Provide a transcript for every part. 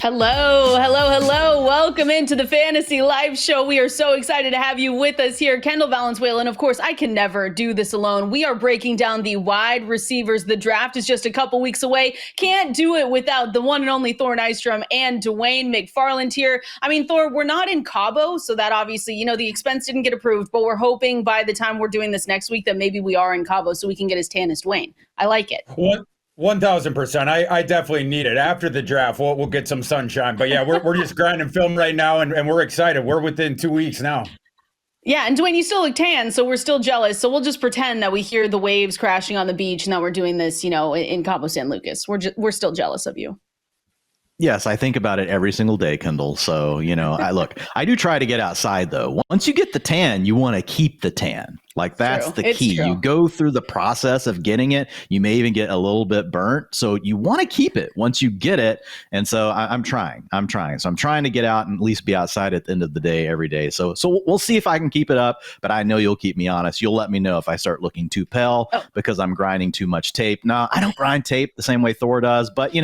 Hello, hello, hello. Welcome into the Fantasy Live Show. We are so excited to have you with us here. Kendall, Valenzuela, and of course, I can never do this alone. We are breaking down the wide receivers. The draft is just a couple weeks away. Can't do it without the one and only Thor Nystrom and Dwain McFarland here. I mean, Thor, we're not in Cabo, so that obviously, the expense didn't get approved, but we're hoping by the time we're doing this next week that maybe we are in Cabo so we can get as tan as Dwain. I like it. What? 1,000%. I definitely need it. After the draft, we'll get some sunshine. But yeah, we're just grinding film right now, and we're excited. We're within 2 weeks now. Yeah, and Dwain, you still look tan, so we're still jealous. So we'll just pretend that we hear the waves crashing on the beach and that we're doing this, in Cabo San Lucas. We're still jealous of you. Yes, I think about it every single day, Kendall. So, I do try to get outside, though. Once you get the tan, you want to keep the tan. Like, that's the key. You go through the process of getting it. You may even get a little bit burnt. So you want to keep it once you get it. And so I'm trying. So I'm trying to get out and at least be outside at the end of the day every day. So we'll see if I can keep it up. But I know you'll keep me honest. You'll let me know if I start looking too pale because I'm grinding too much tape. No, I don't grind tape the same way Thor does. But,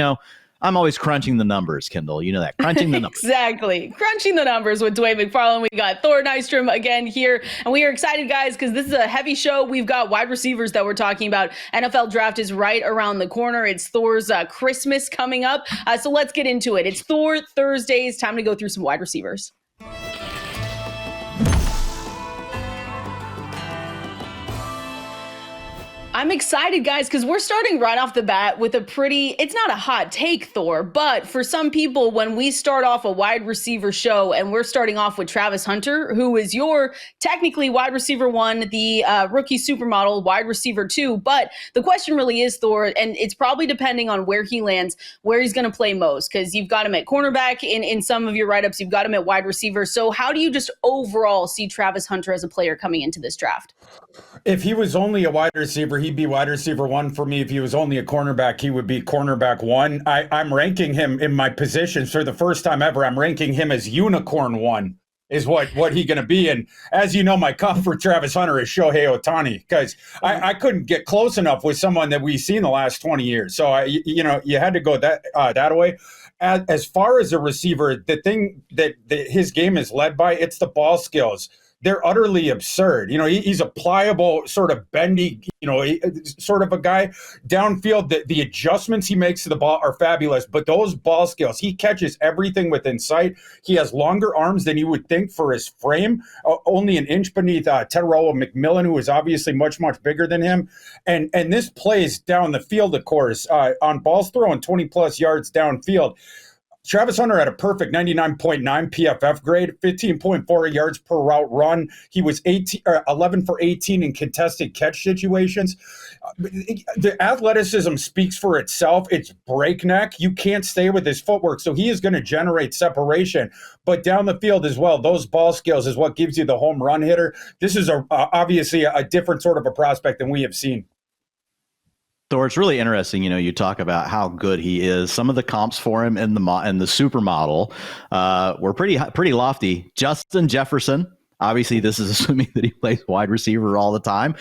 I'm always crunching the numbers, Kendall. You know that. Crunching the numbers. Exactly. Crunching the numbers with Dwain McFarland. We got Thor Nystrom again here. And we are excited, guys, because this is a heavy show. We've got wide receivers that we're talking about. NFL draft is right around the corner. It's Thor's Christmas coming up. So let's get into it. It's Thor Thursdays. Time to go through some wide receivers. I'm excited, guys, because we're starting right off the bat with it's not a hot take, Thor, but for some people, when we start off a wide receiver show and we're starting off with Travis Hunter, who is your technically wide receiver 1, the rookie supermodel wide receiver 2. But the question really is, Thor, and it's probably depending on where he lands, where he's going to play most, because you've got him at cornerback in some of your write-ups, you've got him at wide receiver. So how do you just overall see Travis Hunter as a player coming into this draft? If he was only a wide receiver, he'd be wide receiver 1 for me. If he was only a cornerback, he would be cornerback 1. I'm ranking him in my positions for the first time ever. I'm ranking him as unicorn 1 is what he going to be. And as you know, my comp for Travis Hunter is Shohei Ohtani, because I couldn't get close enough with someone that we've seen the last 20 years. So, you had to go that way. As far as a receiver, the thing that his game is led by, it's the ball skills. They're utterly absurd. He's a pliable, sort of bendy, sort of a guy. Downfield, the adjustments he makes to the ball are fabulous, but those ball skills, he catches everything within sight. He has longer arms than you would think for his frame, only an inch beneath Teteroa McMillan, who is obviously much, much bigger than him. And this plays down the field, of course, on balls thrown 20-plus yards downfield. Travis Hunter had a perfect 99.9 PFF grade, 15.4 yards per route run. He was 11 for 18 in contested catch situations. The athleticism speaks for itself. It's breakneck. You can't stay with his footwork, so he is going to generate separation. But down the field as well, those ball skills is what gives you the home run hitter. This is obviously a different sort of a prospect than we have seen. So it's really interesting, you talk about how good he is. Some of the comps for him in the supermodel were pretty lofty. Justin Jefferson. Obviously, this is assuming that he plays wide receiver all the time.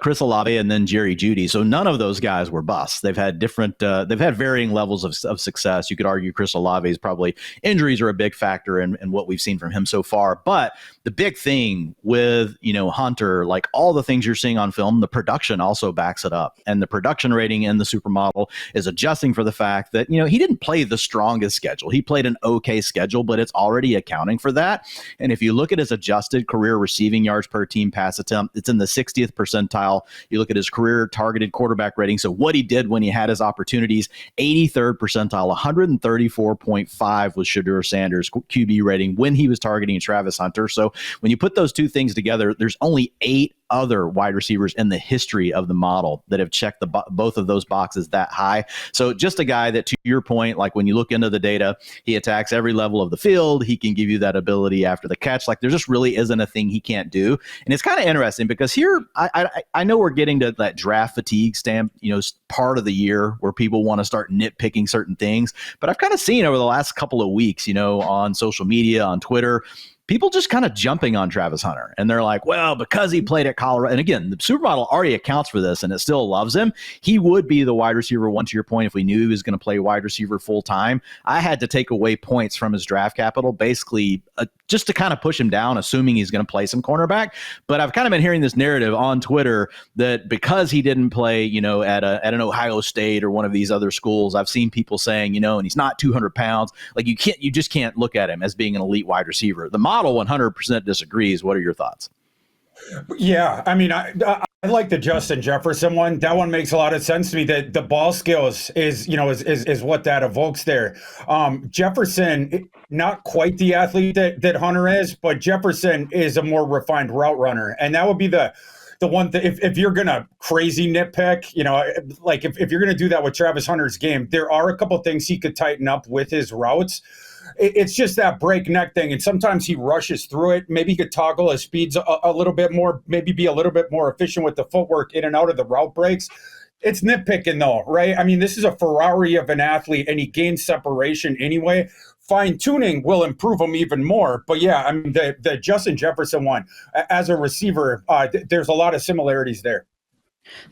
Chris Olave and then Jerry Jeudy. So none of those guys were busts. They've had varying levels of success. You could argue Chris Olave's probably injuries are a big factor in what we've seen from him so far. But the big thing with, Hunter, like all the things you're seeing on film, the production also backs it up. And the production rating in the supermodel is adjusting for the fact that, he didn't play the strongest schedule. He played an okay schedule, but it's already accounting for that. And if you look at his adjusted career receiving yards per team pass attempt, it's in the 60th percentile. You look at his career targeted quarterback rating. So what he did when he had his opportunities, 83rd percentile, 134.5 was Shedeur Sanders' QB rating when he was targeting Travis Hunter. So when you put those two things together, there's only 8 other wide receivers in the history of the model that have checked both of those boxes that high. So just a guy that, to your point, like when you look into the data, he attacks every level of the field. He can give you that ability after the catch. Like there just really isn't a thing he can't do. And it's kind of interesting because here, I know we're getting to that draft fatigue stamp, part of the year where people want to start nitpicking certain things. But I've kind of seen over the last couple of weeks, on social media, on Twitter, people just kind of jumping on Travis Hunter. And they're like, well, because he played at Colorado. And again, the supermodel already accounts for this and it still loves him. He would be the wide receiver one, to your point, if we knew he was going to play wide receiver full time. I had to take away points from his draft capital, basically just to kind of push him down, assuming he's going to play some cornerback. But I've kind of been hearing this narrative on Twitter that because he didn't play, at an Ohio State or one of these other schools, I've seen people saying, and he's not 200 pounds. Like you just can't look at him as being an elite wide receiver. The model 100% disagrees. What are your thoughts? Yeah, I mean, I like the Justin Jefferson one. That one makes a lot of sense to me. That the ball skills is what that evokes there. Jefferson, not quite the athlete that Hunter is, but Jefferson is a more refined route runner, and that would be the one thing. If you're gonna crazy nitpick, like if you're gonna do that with Travis Hunter's game, there are a couple things he could tighten up with his routes. It's just that breakneck thing, and sometimes he rushes through it. Maybe he could toggle his speeds a little bit more, maybe be a little bit more efficient with the footwork in and out of the route breaks. It's nitpicking though, right? I mean, this is a Ferrari of an athlete, and he gains separation anyway. Fine-tuning will improve him even more. But yeah, I mean, the Justin Jefferson one, as a receiver, there's a lot of similarities there.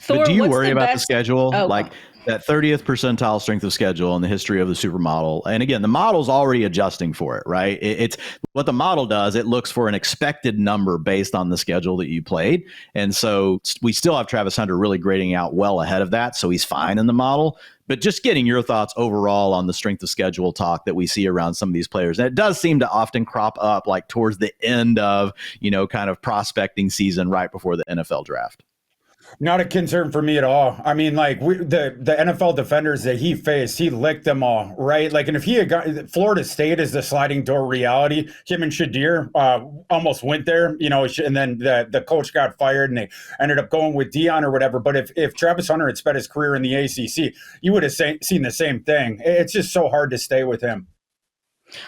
Thor, but do you worry about the schedule? Oh. Like that 30th percentile strength of schedule in the history of the supermodel. And again, the model's already adjusting for it, right? It's what the model does. It looks for an expected number based on the schedule that you played. And so we still have Travis Hunter really grading out well ahead of that. So he's fine in the model. But just getting your thoughts overall on the strength of schedule talk that we see around some of these players. And it does seem to often crop up like towards the end of, kind of prospecting season right before the NFL draft. Not a concern for me at all. I mean, like the NFL defenders that he faced, he licked them all, right? Like, and if he had got Florida State is the sliding door reality, him and Shadir almost went there, and then the coach got fired and they ended up going with Dion or whatever. But if Travis Hunter had spent his career in the ACC, you would have seen the same thing. It's just so hard to stay with him.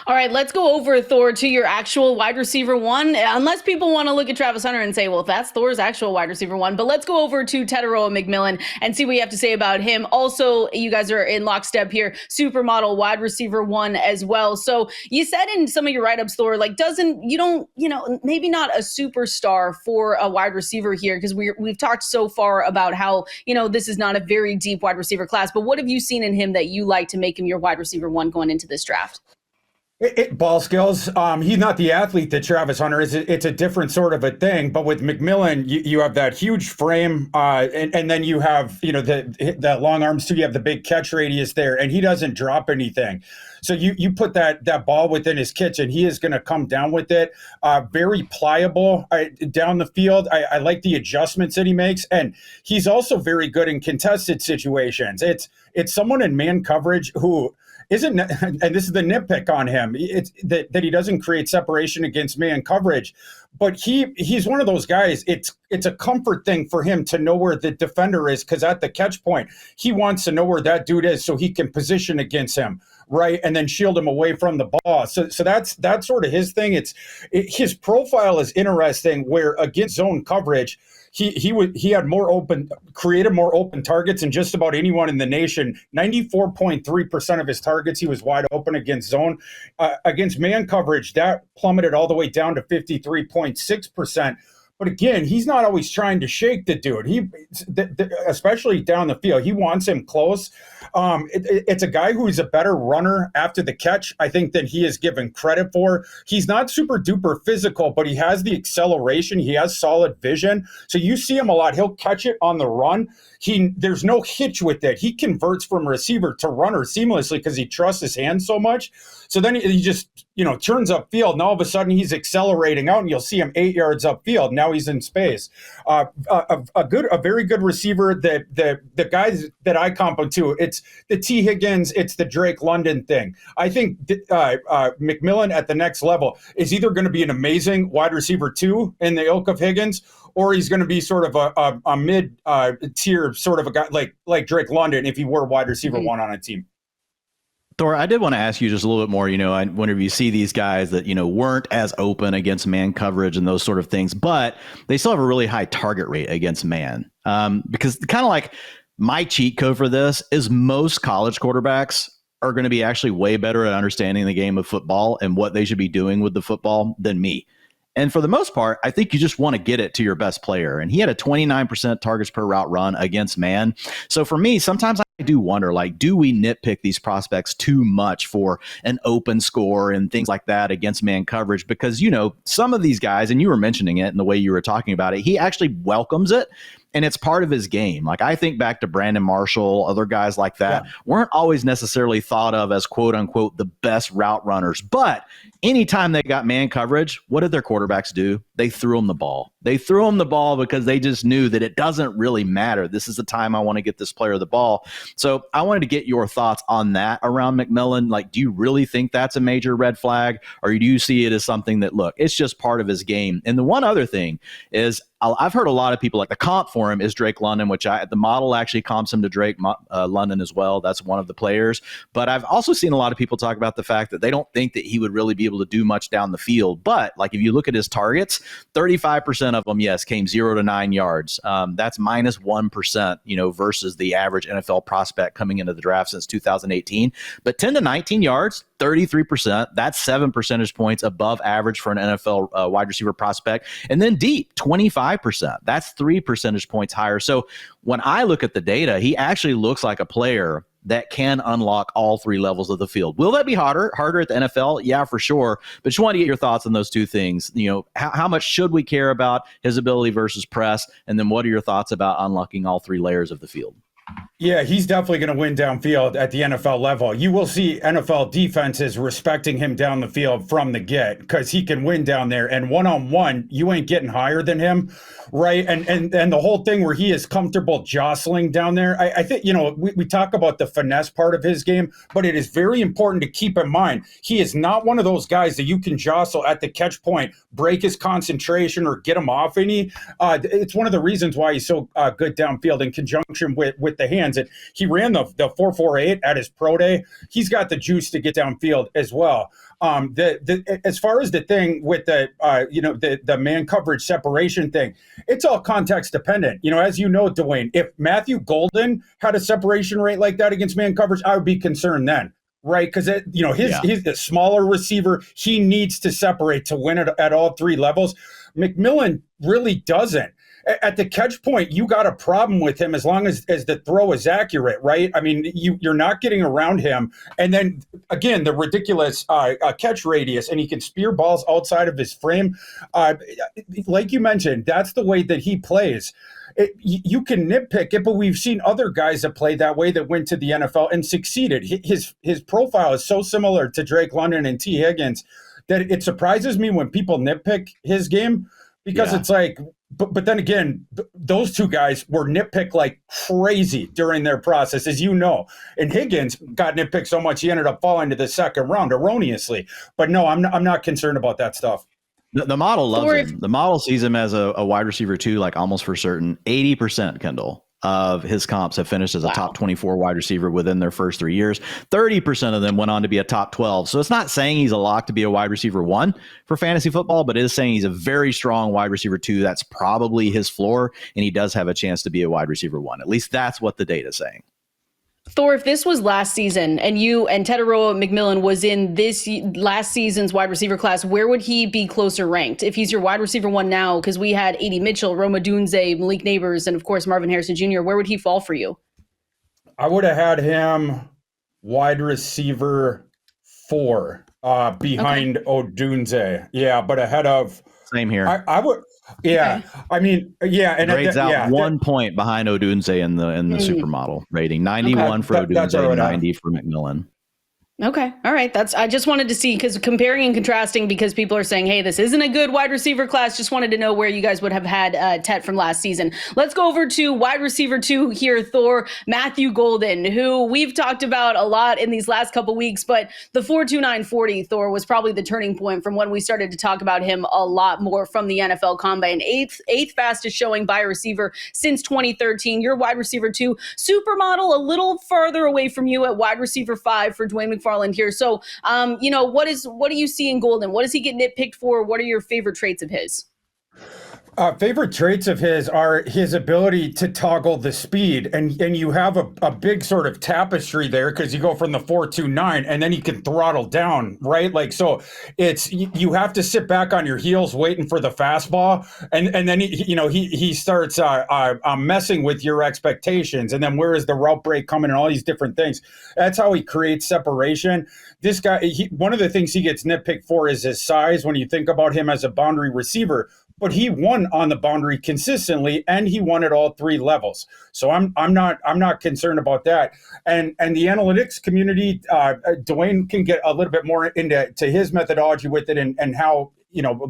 All right, let's go over, Thor, to your actual wide receiver one. Unless people want to look at Travis Hunter and say, well, that's Thor's actual wide receiver one. But let's go over to Teteroa McMillan and see what you have to say about him. Also, you guys are in lockstep here. Supermodel wide receiver one as well. So you said in some of your write-ups, Thor, like maybe not a superstar for a wide receiver here, because we've talked so far about how, this is not a very deep wide receiver class. But what have you seen in him that you like to make him your wide receiver one going into this draft? Ball skills. He's not the athlete that Travis Hunter is. It's a different sort of a thing. But with McMillan, you have that huge frame, and then you have the long arms too. You have the big catch radius there, and he doesn't drop anything. So you put that ball within his catch, and he is going to come down with it. Very pliable down the field. I like the adjustments that he makes, and he's also very good in contested situations. It's someone in man coverage who isn't, and this is the nitpick on him, it's that he doesn't create separation against man coverage, but he's one of those guys. It's a comfort thing for him to know where the defender is, because at the catch point, he wants to know where that dude is so he can position against him, right, and then shield him away from the ball. So that's sort of his thing. His profile is interesting, where against zone coverage, he created more open targets than just about anyone in the nation. 94.3% of his targets, he was wide open against zone. Against man coverage, that plummeted all the way down to 53.6%. But again, he's not always trying to shake the dude. Especially down the field, he wants him close. It's a guy who is a better runner after the catch, I think, than he is given credit for. He's not super duper physical, but he has the acceleration. He has solid vision. So you see him a lot. He'll catch it on the run. There's no hitch with it. He converts from receiver to runner seamlessly because he trusts his hands so much. So then he just, turns upfield, and all of a sudden he's accelerating out, and you'll see him 8 yards upfield. Now he's in space. A very good receiver. The guys that I comp him to, it's the T. Higgins, it's the Drake London thing. I think McMillan at the next level is either going to be an amazing wide receiver two in the ilk of Higgins, or he's going to be sort of a mid tier sort of a guy like Drake London if he were wide receiver one on a team. Thor, I did want to ask you just a little bit more, whenever you see these guys that, weren't as open against man coverage and those sort of things, but they still have a really high target rate against man. Because kind of like my cheat code for this is most college quarterbacks are going to be actually way better at understanding the game of football and what they should be doing with the football than me. And for the most part, I think you just want to get it to your best player. And he had a 29% targets per route run against man. So for me, sometimes I do wonder, like, do we nitpick these prospects too much for an open score and things like that against man coverage? Because, you know, some of these guys, and you were mentioning it in the way you were talking about it, he actually welcomes it. And it's part of his game. Like, I think back to Brandon Marshall, other guys like that weren't always necessarily thought of as quote unquote the best route runners. But anytime they got man coverage, what did their quarterbacks do? They threw them the ball. They threw them the ball because they just knew that it doesn't really matter. This is the time I want to get this player the ball. So I wanted to get your thoughts on that around McMillan. Like, do you really think that's a major red flag? Or do you see it as something that, look, it's just part of his game? And the one other thing is, I've heard a lot of people, like, the comp for him is Drake London, which the model actually comps him to Drake London as well. That's one of the players. But I've also seen a lot of people talk about the fact that they don't think that he would really be able to do much down the field. But, like, if you look at his targets, 35% of them, yes, came 0 to 9 yards. That's minus 1%, you know, versus the average NFL prospect coming into the draft since 2018. But 10 to 19 yards, 33%. That's 7 percentage points above average for an NFL wide receiver prospect. And then deep, 25%. That's 3 percentage points higher. So when I look at the data, he actually looks like a player that can unlock all three levels of the field. Will that be harder at the NFL? Yeah, for sure. But just want to get your thoughts on those two things. You know, how much should we care about his ability versus press? And then what are your thoughts about unlocking all three layers of the field? Yeah, he's definitely going to win downfield at the NFL level. You will see NFL defenses respecting him down the field from the get because he can win down there. And one-on-one, you ain't getting higher than him, right? And the whole thing where he is comfortable jostling down there, I think, you know, we talk about the finesse part of his game, but it is very important to keep in mind, he is not one of those guys that you can jostle at the catch point, break his concentration, or get him off any. It's one of the reasons why he's so good downfield in conjunction with the hands. And he ran the 4.48 at his pro day. He's got the juice to get downfield as well. As far as the thing with the man coverage separation thing, it's all context dependent. You know, as you know, Dwain, if Matthew Golden had a separation rate like that against man coverage, I would be concerned then. Right, because he's the smaller receiver. He needs to separate to win at all three levels. McMillan really doesn't. At the catch point, you got a problem with him as long as the throw is accurate, right? I mean, you're not getting around him. And then, again, the ridiculous catch radius, and he can spear balls outside of his frame. Like you mentioned, that's the way that he plays. You can nitpick it, but we've seen other guys that play that way that went to the NFL and succeeded. His profile is so similar to Drake London and T. Higgins that it surprises me when people nitpick his game because it's like, but then again, those two guys were nitpicked like crazy during their process, as you know. And Higgins got nitpicked so much he ended up falling to the second round erroneously. But no, I'm not concerned about that stuff. The model loves him. The model sees him as a wide receiver too, like almost for certain. 80%, Kendall, of his comps have finished as a top 24 wide receiver within their first 3 years. 30% of them went on to be a top 12. So it's not saying he's a lock to be a wide receiver 1 for fantasy football, but it is saying he's a very strong wide receiver 2. That's probably his floor, and he does have a chance to be a wide receiver 1. At least that's what the data is saying. Thor, if this was last season and you and Teteroa McMillan was in this last season's wide receiver class, where would he be closer ranked? If he's your wide receiver 1 now, because we had A.D. Mitchell, Roma Dunze, Malik Neighbors, and of course Marvin Harrison Jr., where would he fall for you? I would have had him wide receiver 4 behind Odunze. Yeah, but ahead of... Same here. I would... Yeah, okay. I mean, yeah, and grades out 1 point behind Odunze in the supermodel rating. 91 for Odunze, 90 for McMillan. Okay. All right. I just wanted to see, because comparing and contrasting, because people are saying, hey, this isn't a good wide receiver class. Just wanted to know where you guys would have had Tet from last season. Let's go over to wide receiver 2 here, Thor, Matthew Golden, who we've talked about a lot in these last couple weeks, but the 4.2940, Thor, was probably the turning point from when we started to talk about him a lot more from the NFL Combine. Eighth fastest showing by a receiver since 2013. Your wide receiver 2, supermodel, a little farther away from you at wide receiver 5 for Dwain McFarland here. So, what do you see in Golden? What does he get nitpicked for? What are your favorite traits of his? Favorite traits of his are his ability to toggle the speed, and you have a big sort of tapestry there because you go from the 4.29 and then you can throttle down, right? Like, so it's you have to sit back on your heels waiting for the fastball, and then he starts messing with your expectations, and then where is the route break coming and all these different things. That's how he creates separation. This guy, one of the things he gets nitpicked for is his size when you think about him as a boundary receiver. But he won on the boundary consistently, and he won at all three levels. So I'm not concerned about that. And the analytics community, Dwain can get a little bit more into his methodology with it and how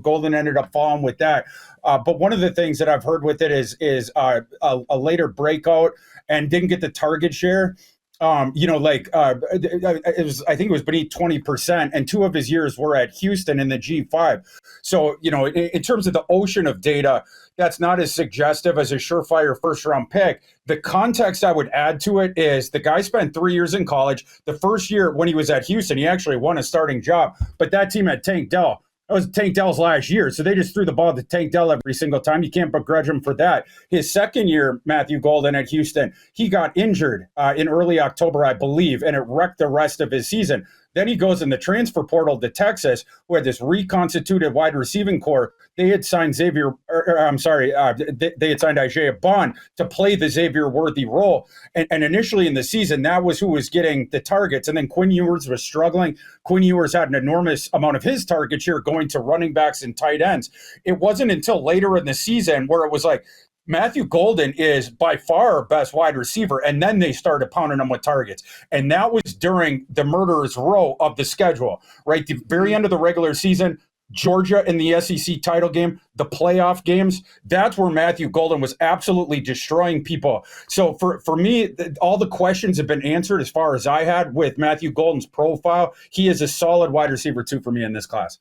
Golden ended up falling with that. But one of the things that I've heard with it is a later breakout and didn't get the target share. It was, I think it was beneath 20%, and 2 of his years were at Houston in the G5. So, in terms of the ocean of data, that's not as suggestive as a surefire first round pick. The context I would add to it is the guy spent 3 years in college. The first year when he was at Houston, he actually won a starting job, but that team had Tank Dell. That was Tank Dell's last year. So they just threw the ball to Tank Dell every single time. You can't begrudge him for that. His second year, Matthew Golden at Houston, he got injured in early October, I believe, and it wrecked the rest of his season. Then he goes in the transfer portal to Texas, where this reconstituted wide receiving core, they had signed they had signed Isaiah Bond to play the Xavier-worthy role. And initially in the season, that was who was getting the targets. And then Quinn Ewers was struggling. Quinn Ewers had an enormous amount of his target share going to running backs and tight ends. It wasn't until later in the season where it was like, Matthew Golden is by far our best wide receiver, and then they started pounding him with targets. And that was during the murderer's row of the schedule, right? The very end of the regular season, Georgia in the SEC title game, the playoff games, that's where Matthew Golden was absolutely destroying people. So for me, all the questions have been answered as far as I had with Matthew Golden's profile. He is a solid wide receiver, too, for me in this class.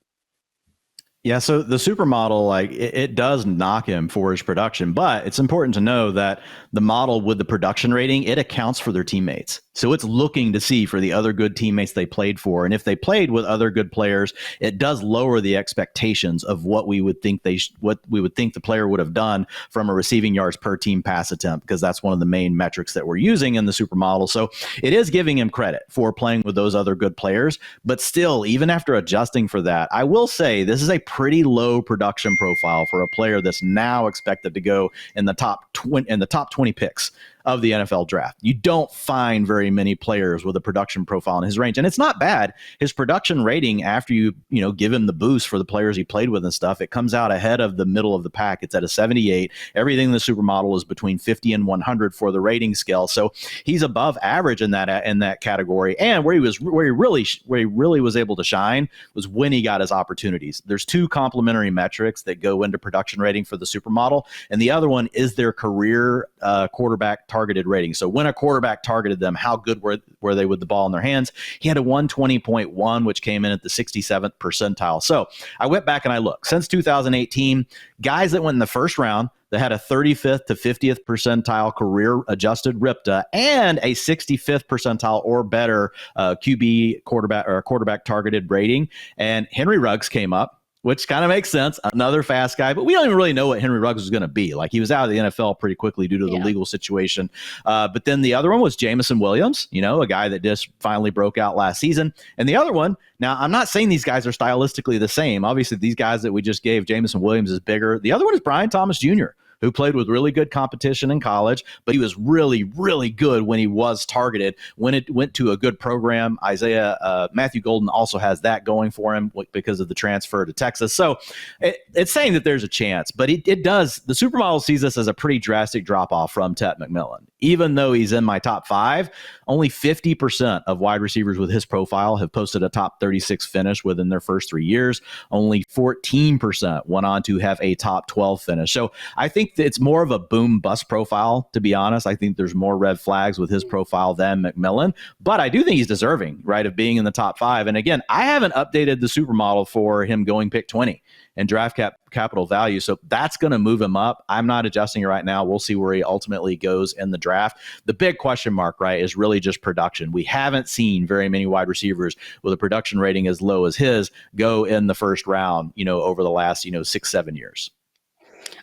Yeah, so the supermodel, like it does knock him for his production, but it's important to know that the model with the production rating, it accounts for their teammates. So it's looking to see for the other good teammates they played for. And if they played with other good players, it does lower the expectations of what we would think the player would have done from a receiving yards per team pass attempt, because that's one of the main metrics that we're using in the supermodel. So it is giving him credit for playing with those other good players, but still, even after adjusting for that, I will say this is a pretty low production profile for a player that's now expected to go in the top 20 picks of the NFL draft. You don't find very many players with a production profile in his range. And it's not bad. His production rating, after you give him the boost for the players he played with and stuff, it comes out ahead of the middle of the pack. It's at a 78. Everything in the supermodel is between 50 and 100 for the rating scale. So he's above average in that category. And where he really was able to shine was when he got his opportunities. There's 2 complementary metrics that go into production rating for the supermodel, and the other one is their career quarterback targeted rating. So when a quarterback targeted them, how good were they with the ball in their hands? He had a 120.1, which came in at the 67th percentile. So I went back and I looked. Since 2018, guys that went in the first round that had a 35th to 50th percentile career adjusted RIPTA and a 65th percentile or better QB quarterback targeted rating. And Henry Ruggs came up, which kind of makes sense. Another fast guy, but we don't even really know what Henry Ruggs was going to be. Like, he was out of the NFL pretty quickly due to the legal situation. But then the other one was Jameson Williams, a guy that just finally broke out last season. And the other one, now I'm not saying these guys are stylistically the same. Obviously, these guys that we just gave, Jameson Williams is bigger. The other one is Brian Thomas Jr., who played with really good competition in college, but he was really, really good when he was targeted, when it went to a good program. Matthew Golden also has that going for him because of the transfer to Texas. So it's saying that there's a chance, but it does. The supermodel sees this as a pretty drastic drop-off from Tet McMillan. Even though he's in my top 5, only 50% of wide receivers with his profile have posted a top 36 finish within their first 3 years. Only 14% went on to have a top 12 finish. So I think that it's more of a boom bust profile, to be honest. I think there's more red flags with his profile than McMillan, but I do think he's deserving, right, of being in the top 5. And again, I haven't updated the supermodel for him going pick 20 and draft capital value. So that's going to move him up. I'm not adjusting it right now. We'll see where he ultimately goes in the draft. The big question mark, right, is really just production. We haven't seen very many wide receivers with a production rating as low as his go in the first round, over the last, 6-7 years.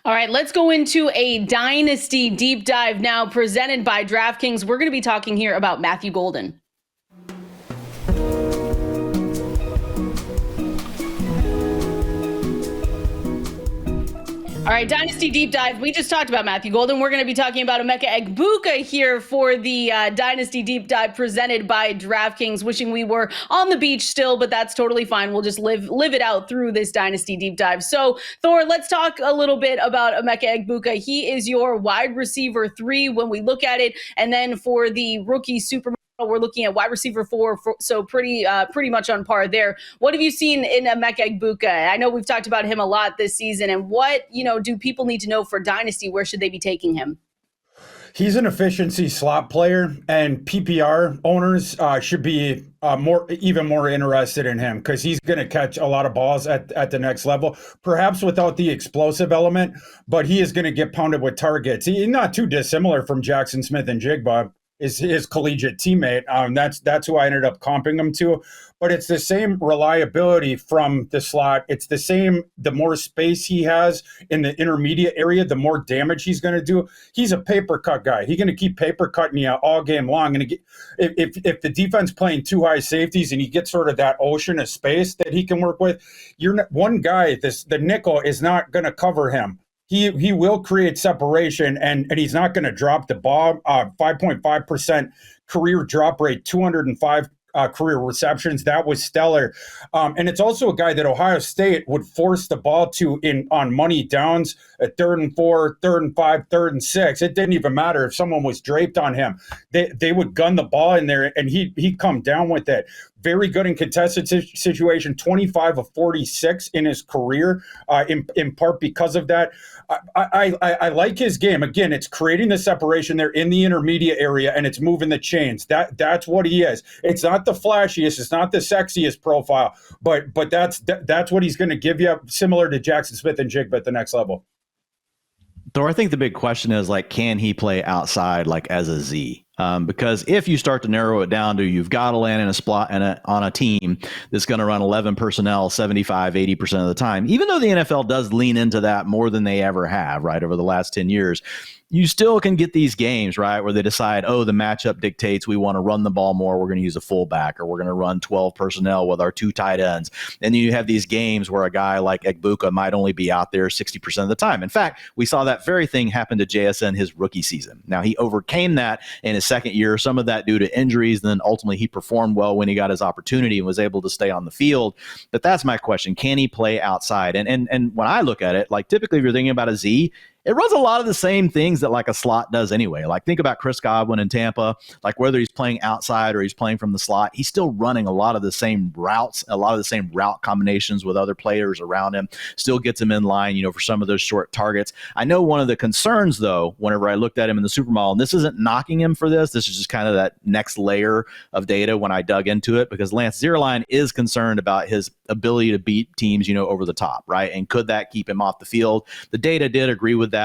All right, let's go into a Dynasty deep dive now presented by DraftKings. We're going to be talking here about Matthew Golden. All right, Dynasty Deep Dive. We just talked about Matthew Golden. We're going to be talking about Emeka Egbuka here for the Dynasty Deep Dive presented by DraftKings. Wishing we were on the beach still, but that's totally fine. We'll just live it out through this Dynasty Deep Dive. So, Thor, let's talk a little bit about Emeka Egbuka. He is your wide receiver 3 when we look at it. And then for the rookie super, we're looking at wide receiver 4, so pretty much on par there. What have you seen in Emeka Egbuka? I know we've talked about him a lot this season, and what do people need to know for Dynasty? Where should they be taking him? He's an efficiency slot player, and PPR owners should be even more interested in him because he's going to catch a lot of balls at the next level, perhaps without the explosive element, but he is going to get pounded with targets. He's not too dissimilar from Jackson Smith-Njigba, is his collegiate teammate. That's who I ended up comping him to. But it's the same reliability from the slot. It's the same, the more space he has in the intermediate area, the more damage he's going to do. He's a paper cut guy. He's going to keep paper cutting you all game long. And if the defense playing 2 high safeties and he gets sort of that ocean of space that he can work with, one guy, the nickel, is not going to cover him. He will create separation, and he's not going to drop the ball. 5.5% career drop rate, 205 career receptions. That was stellar. And it's also a guy that Ohio State would force the ball to on money downs at 3rd and 4, 3rd and 5, 3rd and 6. It didn't even matter if someone was draped on him. They would gun the ball in there, and he'd come down with it. Very good in contested situation, 25 of 46 in his career, in part because of that. I like his game. Again, it's creating the separation there in the intermediate area, and it's moving the chains. That's what he is. It's not the flashiest, it's not the sexiest profile, but that's what he's going to give you, similar to Jackson Smith-Njigba at the next level. Thor, I think the big question is, can he play outside as a Z? Because if you start to narrow it down to you've got to land in a spot on a team that's going to run 11 personnel 75, 80% of the time, even though the NFL does lean into that more than they ever have, right, over the last 10 years, you still can get these games, right, where they decide, the matchup dictates we want to run the ball more. We're going to use a fullback, or we're going to run 12 personnel with our 2 tight ends. And then you have these games where a guy like Egbuka might only be out there 60% of the time. In fact, we saw that very thing happen to JSN his rookie season. Now, he overcame that in his second year, some of that due to injuries. And then ultimately he performed well when he got his opportunity and was able to stay on the field. But that's my question. Can he play outside? And when I look at it, typically if you're thinking about a Z, it runs a lot of the same things that a slot does anyway. Think about Chris Godwin in Tampa, whether he's playing outside or he's playing from the slot, he's still running a lot of the same routes, a lot of the same route combinations with other players around him, still gets him in line, for some of those short targets. I know one of the concerns, though, whenever I looked at him in the supermodel, and this isn't knocking him for this is just kind of that next layer of data when I dug into it, because Lance Zierlein is concerned about his ability to beat teams, over the top, right? And could that keep him off the field? The data did agree with that.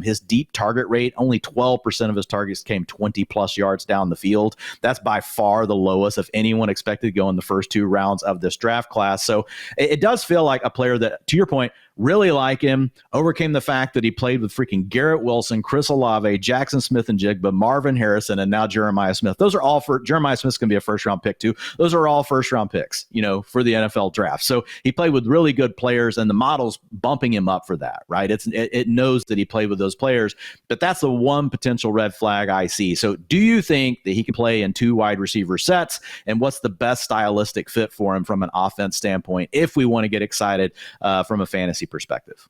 His deep target rate, only 12% of his targets came 20 plus yards down the field. That's by far the lowest of anyone expected to go in the first 2 rounds of this draft class. So it does feel like a player that, to your point, really like him, overcame the fact that he played with freaking Garrett Wilson, Chris Olave, Jackson Smith-Njigba, Marvin Harrison, and now Jeremiah Smith. Those are all Jeremiah Smith's going to be a first-round pick too. Those are all first-round picks, for the NFL draft. So he played with really good players, and the model's bumping him up for that, right? It knows that he played with those players, but that's the one potential red flag I see. So do you think that he can play in 2 wide receiver sets, and what's the best stylistic fit for him from an offense standpoint if we want to get excited from a fantasy perspective?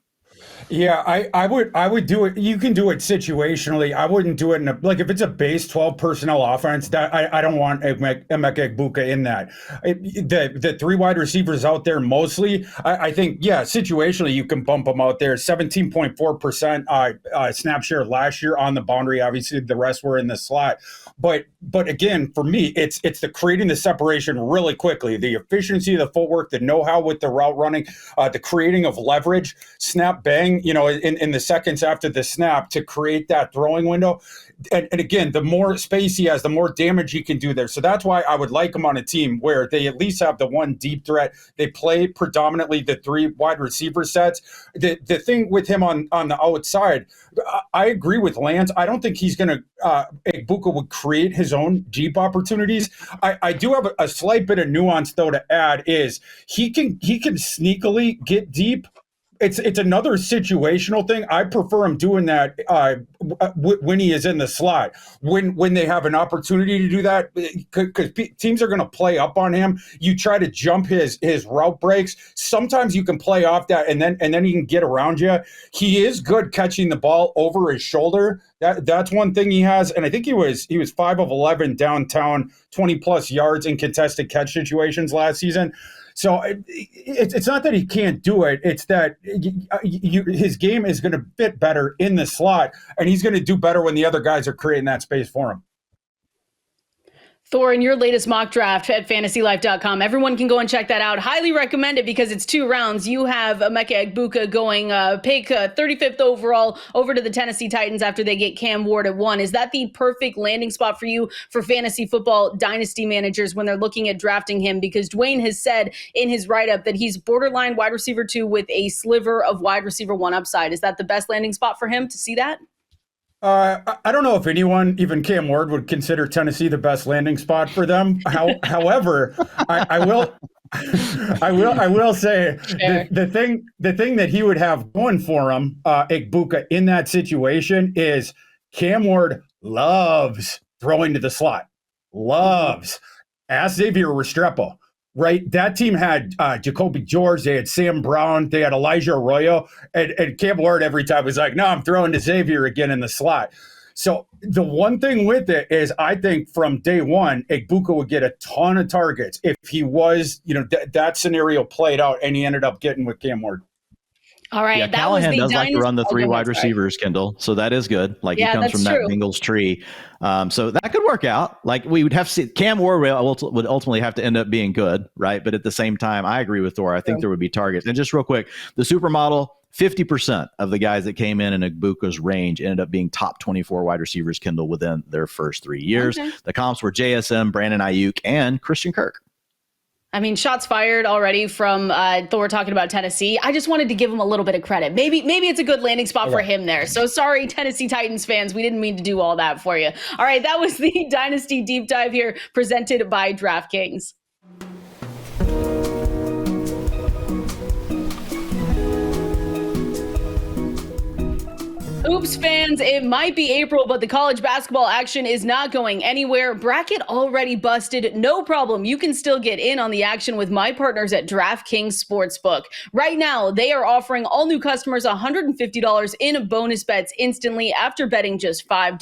Yeah, I would do it. You can do it situationally. I wouldn't do it if it's a base 12 personnel offense. That I don't want Emeka Egbuka in that. The 3 wide receivers out there mostly. I think situationally you can bump them out there. 17.4% snap share last year on the boundary. Obviously the rest were in the slot. But again, for me, it's the creating the separation really quickly, the efficiency of the footwork, the know-how with the route running, the creating of leverage, snap bang, in the seconds after the snap to create that throwing window. And again, the more space he has, the more damage he can do there. So that's why I would like him on a team where they at least have the one deep threat. They play predominantly the 3 wide receiver sets. The thing with him on the outside, I agree with Lance. I don't think he's going to, Egbuka would create his own deep opportunities. I do have a slight bit of nuance, though, to add is he can sneakily get deep. It's another situational thing. I prefer him doing that when he is in the slot, when they have an opportunity to do that, because teams are going to play up on him. You try to jump his route breaks. Sometimes you can play off that, and then he can get around you. He is good catching the ball over his shoulder. That's one thing he has, and I think he was 5 of 11 downtown, 20 plus yards in contested catch situations last season. So it's not that he can't do it. It's that his game is going to fit better in the slot, and he's going to do better when the other guys are creating that space for him. Thor, in your latest mock draft at fantasylife.com, everyone can go and check that out. Highly recommend it because it's 2 rounds. You have Emeka Egbuka going pick 35th overall over to the Tennessee Titans after they get Cam Ward at 1. Is that the perfect landing spot for you for fantasy football dynasty managers when they're looking at drafting him? Because Dwain has said in his write-up that he's borderline wide receiver 2 with a sliver of wide receiver 1 upside. Is that the best landing spot for him to see that? I don't know if anyone, even Cam Ward, would consider Tennessee the best landing spot for them. However, I will say the thing that he would have going for him, Egbuka, in that situation is Cam Ward loves throwing to the slot. Loves. Ask Xavier Restrepo. Right, that team had Jacoby George, they had Sam Brown, they had Elijah Arroyo, and Cam Ward every time was like, no, I'm throwing to Xavier again in the slot. So the one thing with it is I think from day one, Egbuka would get a ton of targets if he was, that scenario played out and he ended up getting with Cam Ward. All right. Yeah, Callahan does like to run the 3 wide receivers, Kendall. So that is good. Like he comes from that Bengals tree. So that could work out. Like we would have to see Cam Ward would ultimately have to end up being good, right? But at the same time, I agree with Thor. I think there would be targets. And just real quick, the supermodel, 50% of the guys that came in Egbuka's range ended up being top 24 wide receivers, Kendall, within their first 3 years. Okay. The comps were JSM, Brandon Ayuk, and Christian Kirk. I mean, shots fired already from Thor talking about Tennessee. I just wanted to give him a little bit of credit. Maybe it's a good landing spot for him there. So sorry, Tennessee Titans fans. We didn't mean to do all that for you. All right, that was the Dynasty Deep Dive here presented by DraftKings. Hoops fans, it might be April, but the college basketball action is not going anywhere. Bracket already busted. No problem. You can still get in on the action with my partners at DraftKings Sportsbook. Right now, they are offering all new customers $150 in bonus bets instantly after betting just $5.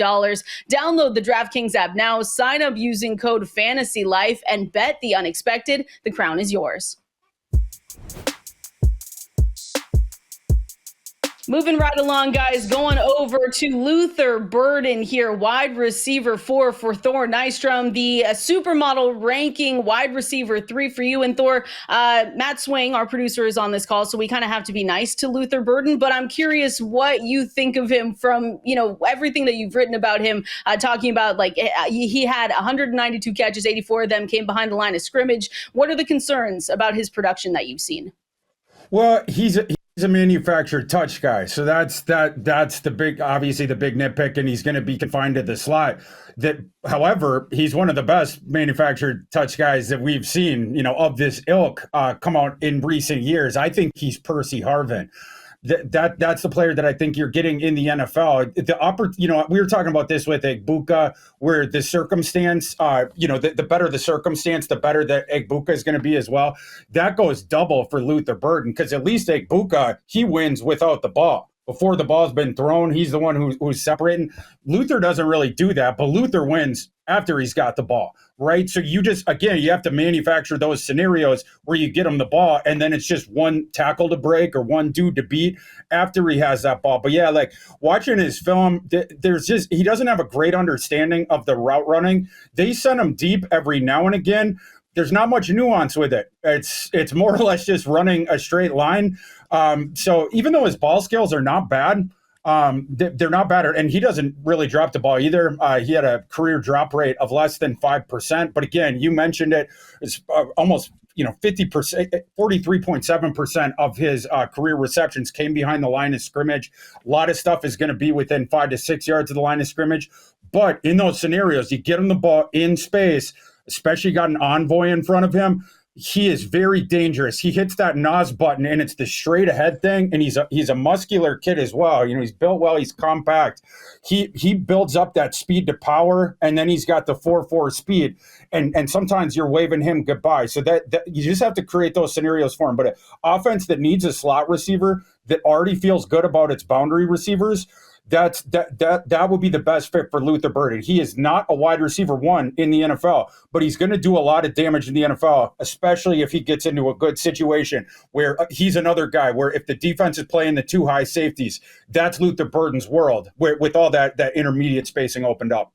Download the DraftKings app now, sign up using code FANTASYLIFE, and bet the unexpected. The crown is yours. Moving right along, guys, going over to Luther Burden here, wide receiver 4 for Thor Nystrom, the supermodel ranking wide receiver 3 for you. And Thor, Matt Swing, our producer, is on this call, so we kind of have to be nice to Luther Burden, but I'm curious what you think of him from, everything that you've written about him, talking about he had 192 catches, 84 of them came behind the line of scrimmage. What are the concerns about his production that you've seen? Well, he's a manufactured touch guy. So that's the big, obviously the big nitpick, and he's going to be confined to the slot. However, he's one of the best manufactured touch guys that we've seen, of this ilk come out in recent years. I think he's Percy Harvin. That's the player that I think you're getting in the NFL. We were talking about this with Egbuka, where the circumstance, the better the circumstance, the better that Egbuka is going to be as well. That goes double for Luther Burden, because at least Egbuka, he wins without the ball. Before the ball's been thrown, he's the one who's separating. Luther doesn't really do that, but Luther wins after he's got the ball, right? So you have to manufacture those scenarios where you get him the ball, and then it's just one tackle to break or one dude to beat after he has that ball. But yeah, like watching his film, he doesn't have a great understanding of the route running. They send him deep every now and again. there's not much nuance with it. It's more or less just running a straight line. So even though his ball skills are not bad, they're not bad, and he doesn't really drop the ball either. He had a career drop rate of less than 5%. But again, you mentioned it's almost 50%, 43.7% of his career receptions came behind the line of scrimmage. A lot of stuff is going to be within 5 to 6 yards of the line of scrimmage. But in those scenarios, you get him the ball in space, especially got an envoy in front of him. He is very dangerous. He hits that NOS button, and it's the straight ahead thing. And he's a muscular kid as well. He's built well. He's compact. He builds up that speed to power, and then he's got the 4.4 speed. And sometimes you're waving him goodbye. So that you just have to create those scenarios for him. But an offense that needs a slot receiver that already feels good about its boundary receivers, that would be the best fit for Luther Burden. He is not a wide receiver one in the NFL, but he's going to do a lot of damage in the NFL, especially if he gets into a good situation where he's another guy where if the defense is playing the 2 high safeties, that's Luther Burden's world with all that intermediate spacing opened up.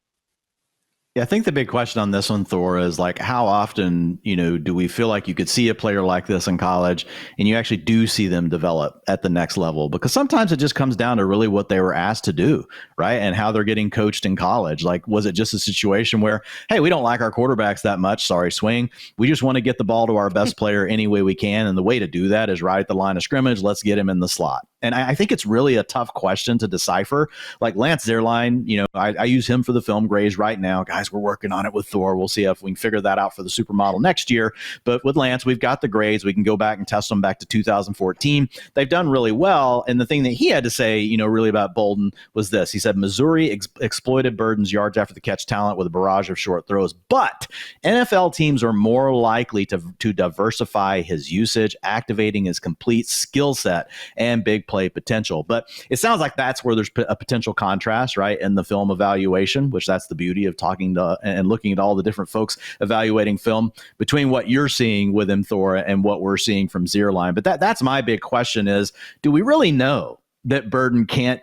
Yeah, I think the big question on this one, Thor, is like how often, do we feel like you could see a player like this in college and you actually do see them develop at the next level? Because sometimes it just comes down to really what they were asked to do, right? And how they're getting coached in college. Like, was it just a situation where, hey, we don't like our quarterbacks that much. Sorry, swing. We just want to get the ball to our best player any way we can. And the way to do that is right at the line of scrimmage. Let's get him in the slot. And I think it's really a tough question to decipher. Like Lance Zierlein, I use him for the film grades right now. Guys, we're working on it with Thor. We'll see if we can figure that out for the supermodel next year. But with Lance, we've got the grades. We can go back and test them back to 2014. They've done really well. And the thing that he had to say, really about Bolden was this. He said, Missouri exploited Burden's yards after the catch talent with a barrage of short throws. But NFL teams are more likely to diversify his usage, activating his complete skill set and big play potential. But it sounds like that's where there's a potential contrast, right, in the film evaluation, which that's the beauty of talking to and looking at all the different folks evaluating film between what you're seeing with him, Thor, and what we're seeing from Zierlein. But that's my big question is, do we really know that Burden can't,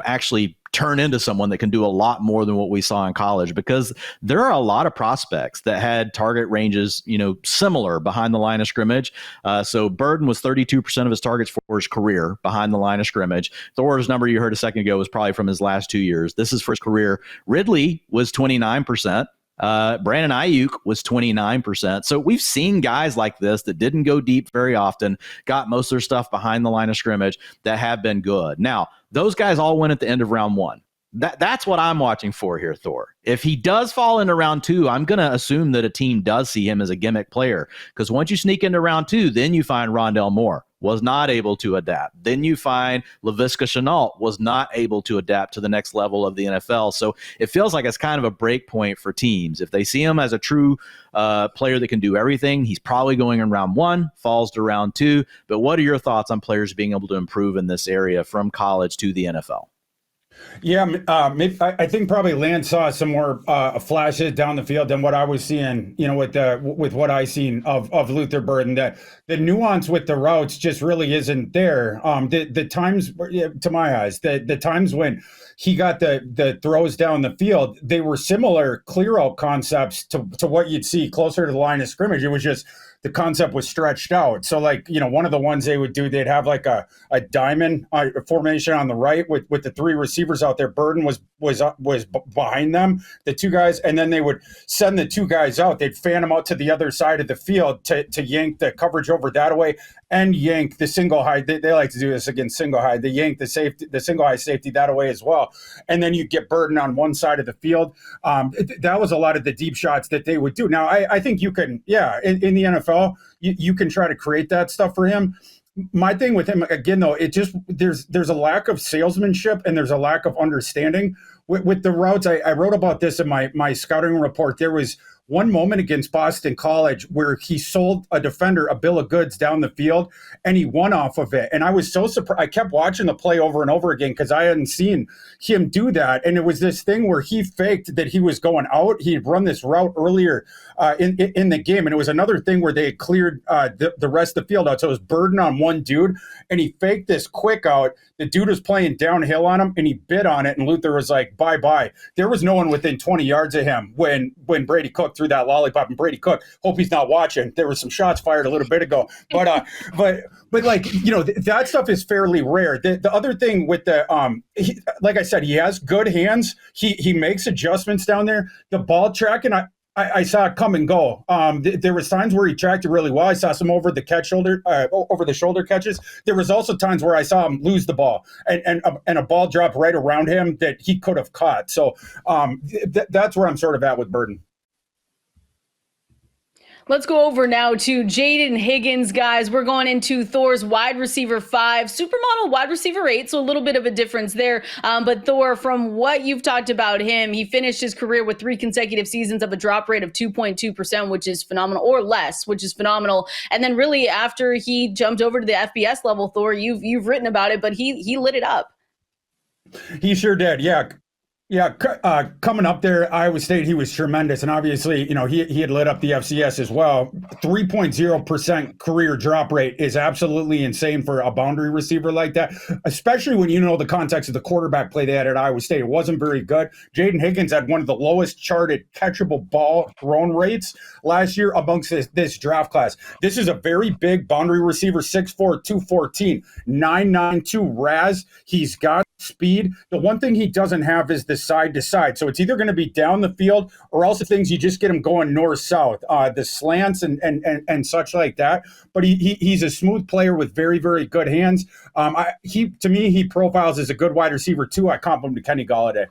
actually turn into someone that can do a lot more than what we saw in college? Because there are a lot of prospects that had target ranges, similar behind the line of scrimmage. So Burden was 32% of his targets for his career behind the line of scrimmage. Thor's number you heard a second ago was probably from his last 2 years. This is for his career. Ridley was 29%. Brandon Ayuk was 29%. So we've seen guys like this that didn't go deep very often, got most of their stuff behind the line of scrimmage that have been good. Now, those guys all went at the end of round one. That's what I'm watching for here, Thor. If he does fall into round two, I'm going to assume that a team does see him as a gimmick player. Because once you sneak into round two, then you find Rondell Moore was not able to adapt. Then you find Laviska Shenault was not able to adapt to the next level of the NFL. So it feels like it's kind of a break point for teams. If they see him as a true player that can do everything, he's probably going in round one, falls to round two. But what are your thoughts on players being able to improve in this area from college to the NFL? Yeah, I think probably Lance saw some more flashes down the field than what I was seeing, with what I seen of Luther Burden. That the nuance with the routes just really isn't there. The times, to my eyes, the times when he got the throws down the field, they were similar clear out concepts to what you'd see closer to the line of scrimmage. It was just the concept was stretched out. So one of the ones they would do, they'd have like a diamond formation on the right with the three receivers out there. Burden was behind them, the two guys, and then they would send the two guys out. They'd fan them out to the other side of the field to yank the coverage over that way and yank the single high. They like to do this against single high. They yank the single high safety that away as well. And then you get Burden on one side of the field. That was a lot of the deep shots that they would do. Now, I think you can, in the NFL, you can try to create that stuff for him. My thing with him, again, though, there's a lack of salesmanship and there's a lack of understanding with the routes. I wrote about this in my scouting report. There was one moment against Boston College where he sold a defender a bill of goods down the field and he won off of it. And I was so surprised. I kept watching the play over and over again because I hadn't seen him do that. And it was this thing where he faked that he was going out. He had run this route earlier in the game. And it was another thing where they had cleared the rest of the field out. So it was Burden on one dude and he faked this quick out. The dude was playing downhill on him and he bit on it. And Luther was like, bye-bye. There was no one within 20 yards of him when Brady Cook Cook threw that lollipop, and Brady Cook, hope he's not watching. There were some shots fired a little bit ago, but like, that stuff is fairly rare. The other thing with the like I said, he has good hands. He makes adjustments down there. The ball tracking, I saw it come and go. There was times where he tracked it really well. I saw some over the shoulder catches. There was also times where I saw him lose the ball and a ball drop right around him that he could have caught. So that's where I'm sort of at with Burden. Let's go over now to Jaden Higgins, guys. We're going into Thor's wide receiver 5, supermodel wide receiver 8, so a little bit of a difference there. But Thor, from what you've talked about him, he finished his career with 3 consecutive seasons of a drop rate of 2.2%, which is phenomenal, or less, which is phenomenal. And then really after he jumped over to the FBS level, Thor, you've written about it, but he lit it up. He sure did, yeah. Yeah, coming up there, Iowa State, he was tremendous. And obviously, he had lit up the FCS as well. 3.0% career drop rate is absolutely insane for a boundary receiver like that, especially when you know the context of the quarterback play they had at Iowa State. It wasn't very good. Jaden Higgins had one of the lowest charted catchable ball thrown rates last year amongst this draft class. This is a very big boundary receiver, 6'4", 214, 992 RAS. He's got speed. The one thing he doesn't have is the side to side. So it's either going to be down the field or else the things you just get him going north south, the slants and such like that. But he's a smooth player with very, very good hands. To me, he profiles as a good wide receiver too. I comp him to Kenny Golladay.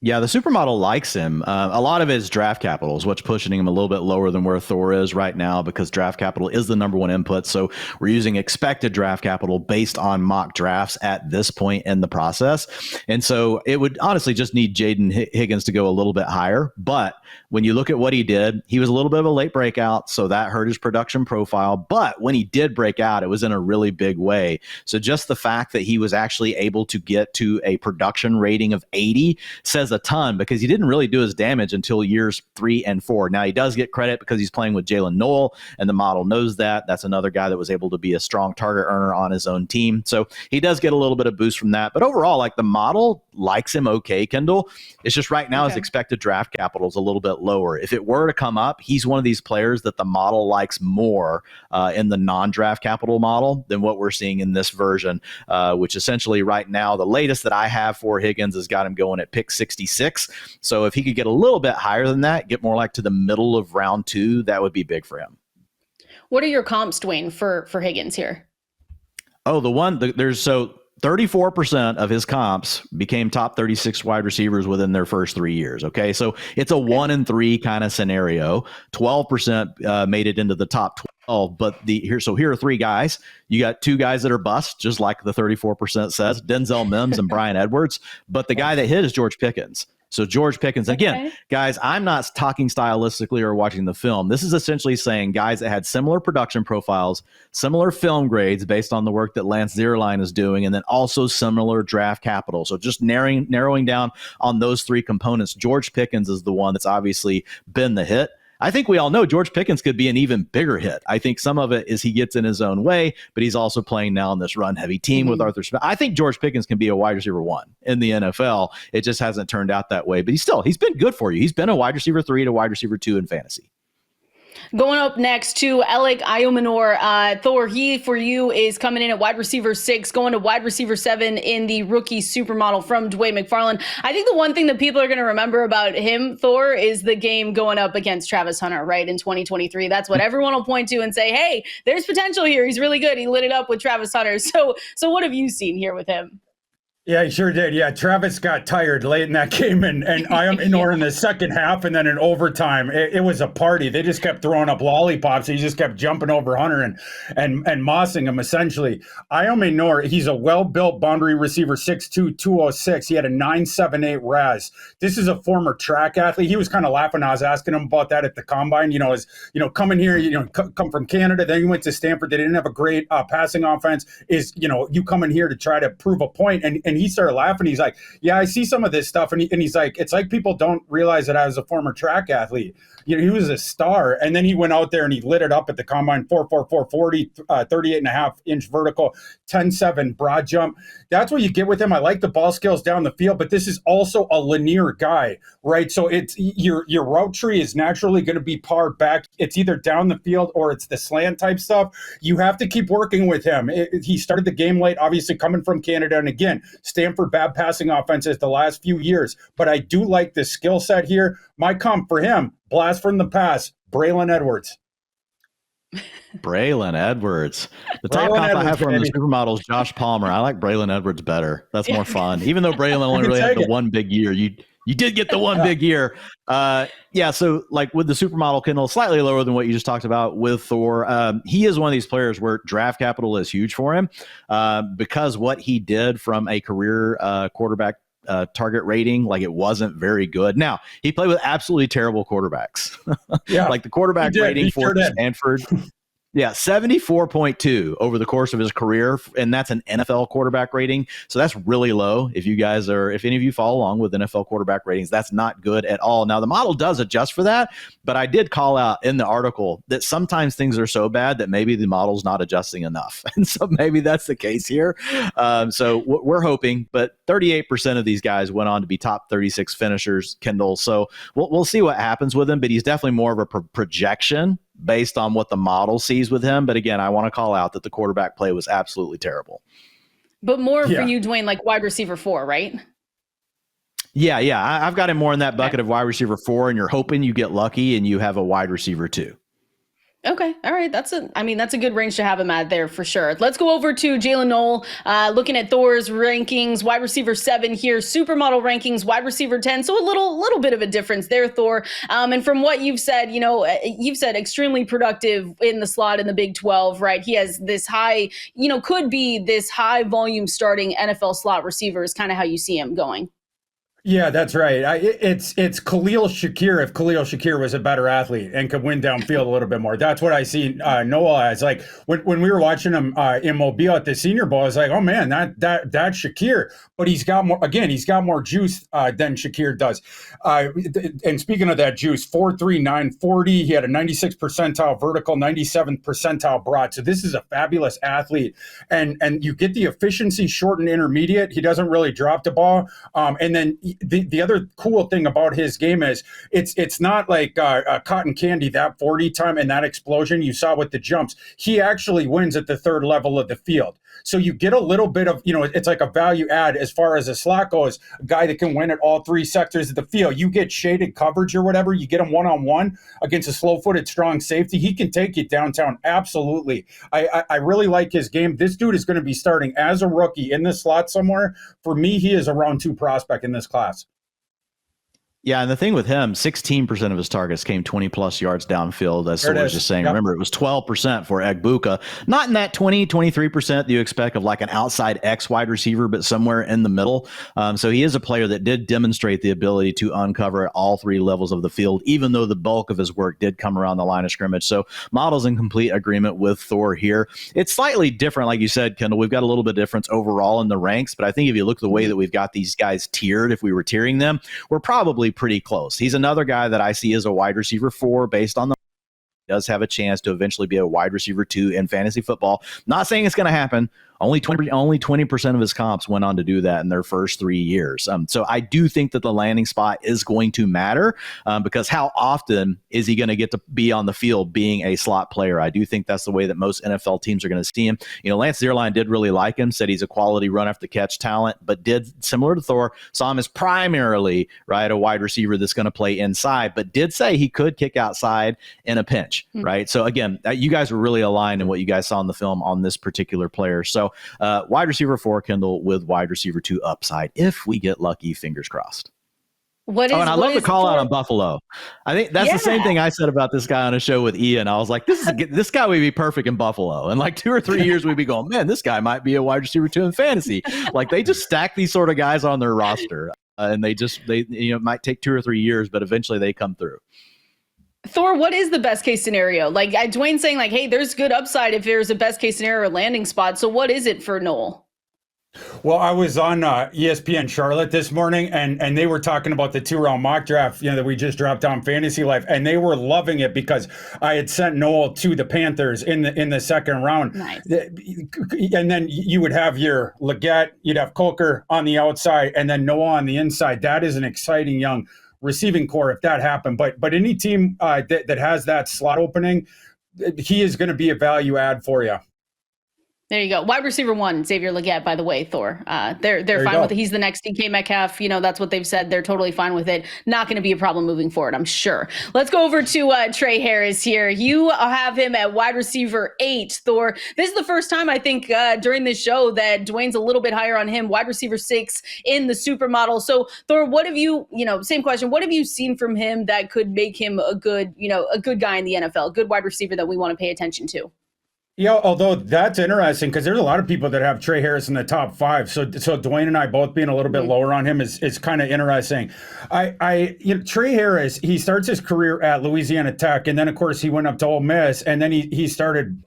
Yeah, the supermodel likes him. A lot of his draft capital is what's pushing him a little bit lower than where Thor is right now, because draft capital is the number one input. So we're using expected draft capital based on mock drafts at this point in the process. And so it would honestly just need Jaden Higgins to go a little bit higher. But when you look at what he did, he was a little bit of a late breakout, so that hurt his production profile. But when he did break out, it was in a really big way. So just the fact that he was actually able to get to a production rating of 80 says a ton, because he didn't really do his damage until years 3 and 4. Now he does get credit because he's playing with Jalen Noel, and the model knows that. That's another guy that was able to be a strong target earner on his own team. So he does get a little bit of boost from that. But overall, like, the model likes him okay, Kendall. It's just right now his expected draft capital is a little bit lower. If it were to come up, he's one of these players that the model likes more in the non-draft capital model than what we're seeing in this version, which essentially right now, the latest that I have for Higgins has got him going at pick 66. So if he could get a little bit higher than that, get more like to the middle of round 2, that would be big for him. What are your comps, Dwain, for Higgins here? Oh, there's 34% of his comps became top 36 wide receivers within their first 3 years. Okay. So it's a 1 in 3 kind of scenario. 12% made it into the top 12. But here are 3 guys. You got 2 guys that are bust, just like the 34% says, Denzel Mims and Brian Edwards. But the guy that hit is George Pickens. So George Pickens, again, guys, I'm not talking stylistically or watching the film. This is essentially saying guys that had similar production profiles, similar film grades based on the work that Lance Zierlein is doing, and then also similar draft capital. So just narrowing down on those 3 components, George Pickens is the one that's obviously been the hit. I think we all know George Pickens could be an even bigger hit. I think some of it is he gets in his own way, but he's also playing now on this run-heavy team with Arthur Smith. I think George Pickens can be a wide receiver 1 in the NFL. It just hasn't turned out that way, but he's been good for you. He's been a wide receiver 3 to wide receiver 2 in fantasy. Going up next to Alec Iomanor. Thor, he for you is coming in at wide receiver 6, going to wide receiver 7 in the rookie supermodel from Dwain McFarland. I think the one thing that people are going to remember about him, Thor, is the game going up against Travis Hunter, right, in 2023. That's what everyone will point to and say, hey, there's potential here. He's really good. He lit it up with Travis Hunter. So what have you seen here with him? Yeah, he sure did. Yeah, Travis got tired late in that game, and I am in the second half, and then in overtime, it was a party. They just kept throwing up lollipops. He just kept jumping over Hunter and mossing him, essentially. Iomanor, he's a well-built boundary receiver, 6'2", 206. He had a 9.78 RAS. This is a former track athlete. He was kind of laughing. I was asking him about that at the combine. Coming here, come from Canada, then you went to Stanford. They didn't have a great passing offense. You coming here to try to prove a point, and and he started laughing. He's like, yeah, I see some of this stuff. And he's like, it's like people don't realize that I was a former track athlete. You know, he was a star. And then he went out there and he lit it up at the combine, 4.44, 40, 38.5-inch vertical, 10.7 broad jump. That's what you get with him. I like the ball skills down the field, but this is also a linear guy, right? So it's your route tree is naturally going to be par back. It's either down the field or it's the slant type stuff. You have to keep working with him. He started the game late, obviously coming from Canada. And again, Stanford bad passing offenses the last few years. But I do like the skill set here. My comp for him, blast from the past, Braylon Edwards. Braylon Edwards. The top comp I have from the supermodels, Josh Palmer. I like Braylon Edwards better. That's more fun. Even though Braylon only really had the one big year, you did get the one big year. Yeah, so like with the supermodel, Kendall, slightly lower than what you just talked about with Thor. He is one of these players where draft capital is huge for him because what he did from a career quarterback target rating, like it wasn't very good. Now, he played with absolutely terrible quarterbacks. Yeah, like the quarterback rating for Stanford. Yeah, 74.2 over the course of his career, and that's an NFL quarterback rating. So that's really low. If any of you follow along with NFL quarterback ratings, that's not good at all. Now, the model does adjust for that, but I did call out in the article that sometimes things are so bad that maybe the model's not adjusting enough. And so maybe that's the case here. So we're hoping, but 38% of these guys went on to be top 36 finishers, Kendall. So we'll see what happens with him, but he's definitely more of a projection based on what the model sees with him. But again, I want to call out that the quarterback play was absolutely terrible. But more for you, Dwain, like wide receiver 4, right? Yeah. I've got him more in that bucket of wide receiver 4, and you're hoping you get lucky and you have a wide receiver 2. Okay. All right. That's a good range to have him at there for sure. Let's go over to Jalen Noel, looking at Thor's rankings, wide receiver 7 here, supermodel rankings, wide receiver 10. So a little bit of a difference there, Thor. And from what you've said, you've said extremely productive in the slot in the Big 12, right? He has this high, could be this high volume starting NFL slot receiver is kind of how you see him going. Yeah, that's right. It's Khalil Shakir if Khalil Shakir was a better athlete and could win downfield a little bit more. That's what I see Noah as. Like when we were watching him in Mobile at the Senior Bowl, I was like, oh man, that's Shakir. But he's got more juice than Shakir does. And speaking of that juice, 4.3, 940. He had a 96th percentile vertical, 97th percentile broad. So this is a fabulous athlete. And you get the efficiency short and intermediate. He doesn't really drop the ball. And then the other cool thing about his game is it's not like cotton candy, that 40 time and that explosion you saw with the jumps. He actually wins at the third level of the field. So you get a little bit of, it's like a value add as far as a slot goes, a guy that can win at all 3 sectors of the field. You get shaded coverage or whatever, you get him one-on-one against a slow-footed, strong safety. He can take you downtown. Absolutely. I really like his game. This dude is going to be starting as a rookie in the slot somewhere. For me, he is a round 2 prospect in this class. Yeah, and the thing with him, 16% of his targets came 20-plus yards downfield, as Thor was just saying. Yep. Remember, it was 12% for Egbuka. Not in that 20, 23% that you expect of like an outside X wide receiver, but somewhere in the middle. So he is a player that did demonstrate the ability to uncover all 3 levels of the field, even though the bulk of his work did come around the line of scrimmage. So model's in complete agreement with Thor here. It's slightly different, like you said, Kendall. We've got a little bit of difference overall in the ranks, but I think if you look at the way that we've got these guys tiered, if we were tiering them, we're probably pretty close. He's another guy that I see as a wide receiver 4 based on the does have a chance to eventually be a wide receiver 2 in fantasy football. Not saying it's going to happen. Only 20% of his comps went on to do that in their first 3 years. So I do think that the landing spot is going to matter because how often is he going to get to be on the field being a slot player? I do think that's the way that most NFL teams are going to see him. Lance Zierlein did really like him, said he's a quality run after catch talent, but did, similar to Thor, saw him as primarily right a wide receiver that's going to play inside, but did say he could kick outside in a pinch, right? So again, you guys were really aligned in what you guys saw in the film on this particular player. So wide receiver 4, Kendall, with wide receiver 2 upside if we get lucky, fingers crossed. And I love the call out on Buffalo. I think that's the same thing I said about this guy on a show with Ian. I was like, this guy would be perfect in Buffalo. And like 2 or 3 years, we'd be going, man, this guy might be a wide receiver 2 in fantasy. Like they just stack these sort of guys on their roster, and they it might take 2 or 3 years, but eventually they come through. Thor, what is the best case scenario? Like Dwain's saying, like, hey, there's good upside if there's a best case scenario landing spot. So what is it for Noel? Well, I was on ESPN Charlotte this morning, and they were talking about the 2-round mock draft, that we just dropped on Fantasy Life, and they were loving it because I had sent Noel to the Panthers in the second round. Nice. And then you would have your Leggett, you'd have Coker on the outside, and then Noah on the inside. That is an exciting young receiving core if that happened. But any team that has that slot opening, he is going to be a value add for you. There you go. Wide receiver 1, Xavier Leggett, by the way, Thor. They're fine with it. He's the next DK Metcalf. That's what they've said. They're totally fine with it. Not going to be a problem moving forward, I'm sure. Let's go over to Trey Harris here. You have him at wide receiver 8, Thor. This is the first time, I think, during this show that Dwain's a little bit higher on him. Wide receiver 6 in the supermodel. So, Thor, what have you, same question. What have you seen from him that could make him a good guy in the NFL, a good wide receiver that we want to pay attention to? Yeah, although that's interesting because there's a lot of people that have Trey Harris in the top 5. So Dwain and I both being a little bit lower on him is kind of interesting. Trey Harris, he starts his career at Louisiana Tech, and then of course he went up to Ole Miss, and then he started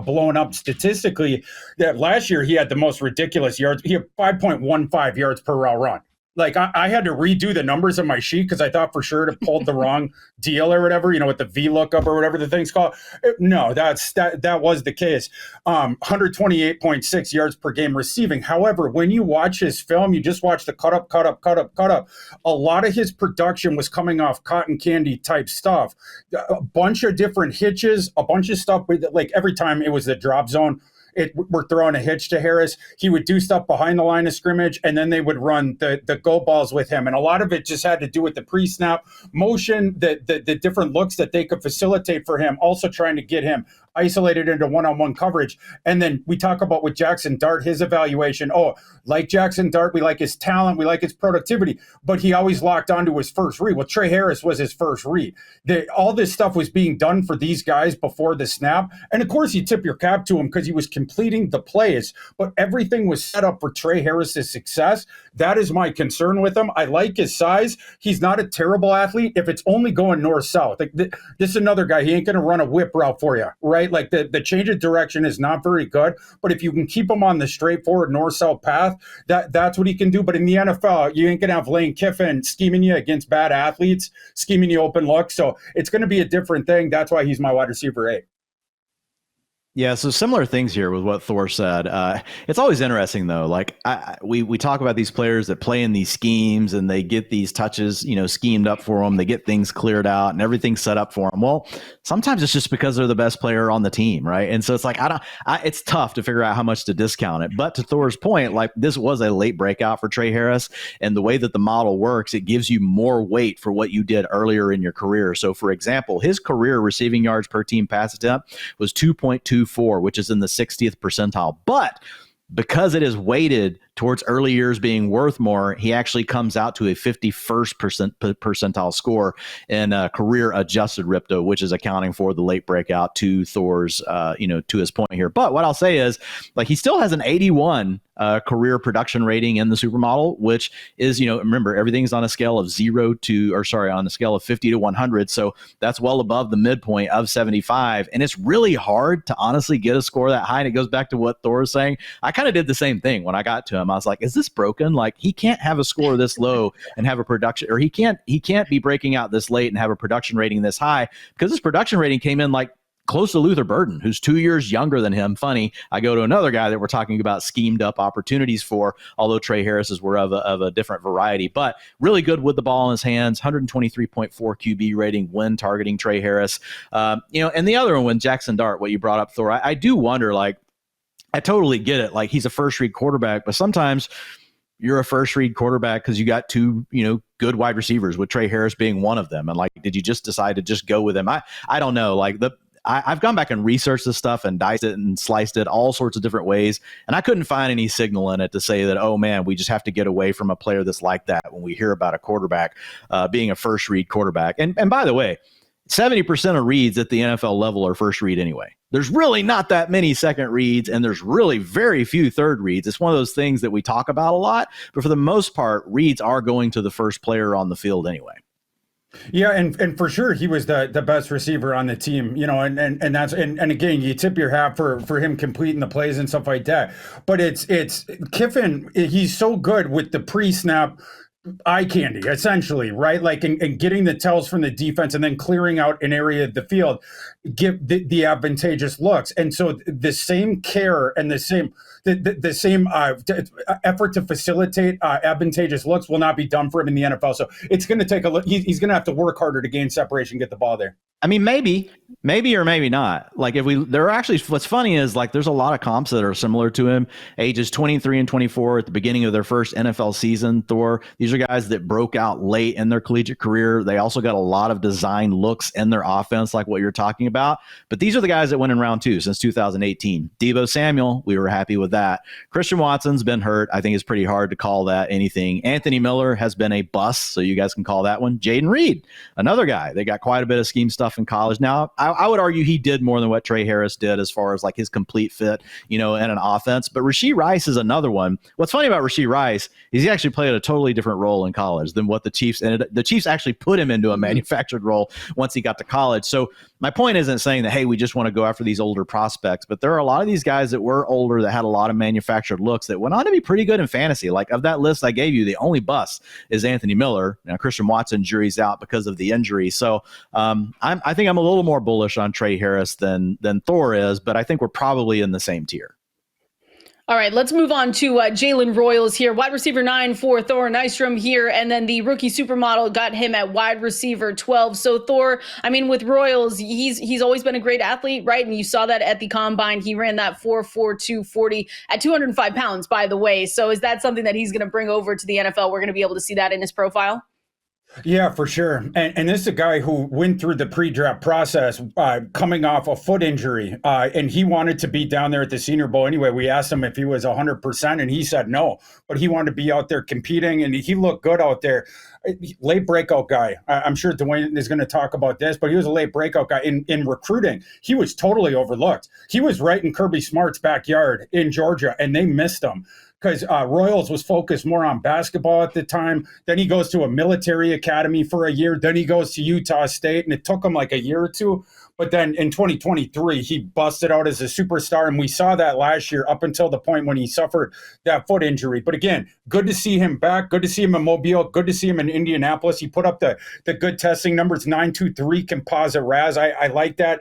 blowing up statistically. That last year he had the most ridiculous yards. He had 5.15 yards per route run. Like I had to redo the numbers on my sheet because I thought for sure it pulled the wrong deal or whatever, with the VLOOKUP or whatever the thing's called. No, that was the case. 128.6 yards per game receiving. However, when you watch his film, you just watch the cut up. A lot of his production was coming off cotton candy type stuff. A bunch of different hitches, a bunch of stuff. Like every time it was the drop zone, we're throwing a hitch to Harris. He would do stuff behind the line of scrimmage, and then they would run the go balls with him. And a lot of it just had to do with the pre-snap motion, the different looks that they could facilitate for him, also trying to get him isolated into one-on-one coverage. And then we talk about with Jackson Dart, his evaluation. Oh, like Jackson Dart, we like his talent, we like his productivity, but he always locked onto his first read. Well, Trey Harris was his first read. All this stuff was being done for these guys before the snap. And of course, you tip your cap to him because he was completing the plays, but everything was set up for Trey Harris's success. That is my concern with him. I like his size. He's not a terrible athlete if it's only going north-south. Like this is another guy. He ain't going to run a whip route for you, right? Like the change of direction is not very good, but if you can keep him on the straightforward north-south path, that's what he can do. But in the NFL, you ain't going to have Lane Kiffin scheming you against bad athletes, scheming you open looks. So it's going to be a different thing. That's why he's my wide receiver 8. Yeah, so similar things here with what Thor said. It's always interesting, though. Like we talk about these players that play in these schemes and they get these touches, schemed up for them. They get things cleared out and everything's set up for them. Well, sometimes it's just because they're the best player on the team, right? And so it's like it's tough to figure out how much to discount it. But to Thor's point, like this was a late breakout for Trey Harris, and the way that the model works, it gives you more weight for what you did earlier in your career. So, for example, his career receiving yards per team pass attempt was 2.24, which is in the 60th percentile. But because it is weighted towards early years being worth more, he actually comes out to a 51st percentile score in career adjusted RIPTO, which is accounting for the late breakout to Thor's, to his point here. But what I'll say is, like, he still has an 81 career production rating in the supermodel, which is, remember, everything's on a scale of on a scale of 50 to 100. So that's well above the midpoint of 75. And it's really hard to honestly get a score that high. And it goes back to what Thor is saying. I kind of did the same thing when I got to him. I was like, is this broken? Like, he can't have a score this low and have a production, or he can't be breaking out this late and have a production rating this high, because his production rating came in like close to Luther Burden, who's 2 years younger than him. Funny, I go to another guy that we're talking about schemed up opportunities for, although Trey Harris's were of a different variety, but really good with the ball in his hands, 123.4 QB rating when targeting Trey Harris. And the other one, when Jackson Dart, what you brought up, Thor, I do wonder, like, I totally get it. Like, he's a first read quarterback, but sometimes you're a first read quarterback because you got two, good wide receivers, with Trey Harris being one of them. And like, did you just decide to just go with him? I don't know. Like, I've gone back and researched this stuff and diced it and sliced it all sorts of different ways, and I couldn't find any signal in it to say that, oh man, we just have to get away from a player that's like that when we hear about a quarterback being a first read quarterback. And by the way, 70% of reads at the NFL level are first read anyway. There's really not that many second reads, and there's really very few third reads. It's one of those things that we talk about a lot, but for the most part, reads are going to the first player on the field anyway. Yeah, and for sure he was the best receiver on the team, and that's and again you tip your hat for him completing the plays and stuff like that. But it's Kiffin, he's so good with the pre-snap eye candy, essentially, right? Like and getting the tells from the defense and then clearing out an area of the field, give the advantageous looks. And so the same care and the same effort to facilitate advantageous looks will not be done for him in the NFL. So it's going to take a look. He's going to have to work harder to gain separation, get the ball there. I mean, maybe or maybe not. Like there are actually, what's funny is like there's a lot of comps that are similar to him, ages 23 and 24 at the beginning of their first NFL season. Thor, these are guys that broke out late in their collegiate career. They also got a lot of design looks in their offense, like what you're talking about. But these are the guys that went in round 2 since 2018. Deebo Samuel, we were happy with that. Christian Watson's been hurt. I think it's pretty hard to call that anything. Anthony Miller has been a bust, so you guys can call that one. Jaden Reed, another guy. They got quite a bit of scheme stuff in college. Now, I would argue he did more than what Trey Harris did as far as like his complete fit, in an offense. But Rashee Rice is another one. What's funny about Rashee Rice is he actually played a totally different role in college than what the Chiefs ended. The Chiefs actually put him into a manufactured role once he got to college. So my point isn't saying that, hey, we just want to go after these older prospects, but there are a lot of these guys that were older that had a lot of manufactured looks that went on to be pretty good in fantasy. Like of that list I gave you, the only bust is Anthony Miller. Now Christian Watson, jury's out because of the injury. So I think I'm a little more bullish on Trey Harris than Thor is, but I think we're probably in the same tier. All right, let's move on to Jalen Royals here, wide receiver 9 for Thor Nystrom here, and then the rookie supermodel got him at wide receiver 12. So Thor, I mean, with Royals, he's always been a great athlete, right? And you saw that at the combine. He ran that 4.42 40 at 205 pounds, by the way. So is that something that he's going to bring over to the NFL? We're going to be able to see that in his profile? Yeah, for sure. And this is a guy who went through the pre-draft process coming off a foot injury, and he wanted to be down there at the Senior Bowl anyway. We asked him if he was 100%, and he said no, but he wanted to be out there competing, and he looked good out there. Late breakout guy. I'm sure Dwain is going to talk about this, but he was a late breakout guy. In recruiting, he was totally overlooked. He was right in Kirby Smart's backyard in Georgia, and they missed him because Royals was focused more on basketball at the time. Then he goes to a military academy for a year. Then he goes to Utah State, and it took him like a year or two. But then in 2023, he busted out as a superstar, and we saw that last year up until the point when he suffered that foot injury. But again, good to see him back. Good to see him in Mobile. Good to see him in Indianapolis. He put up the good testing numbers, 9.23 composite RAS. I like that.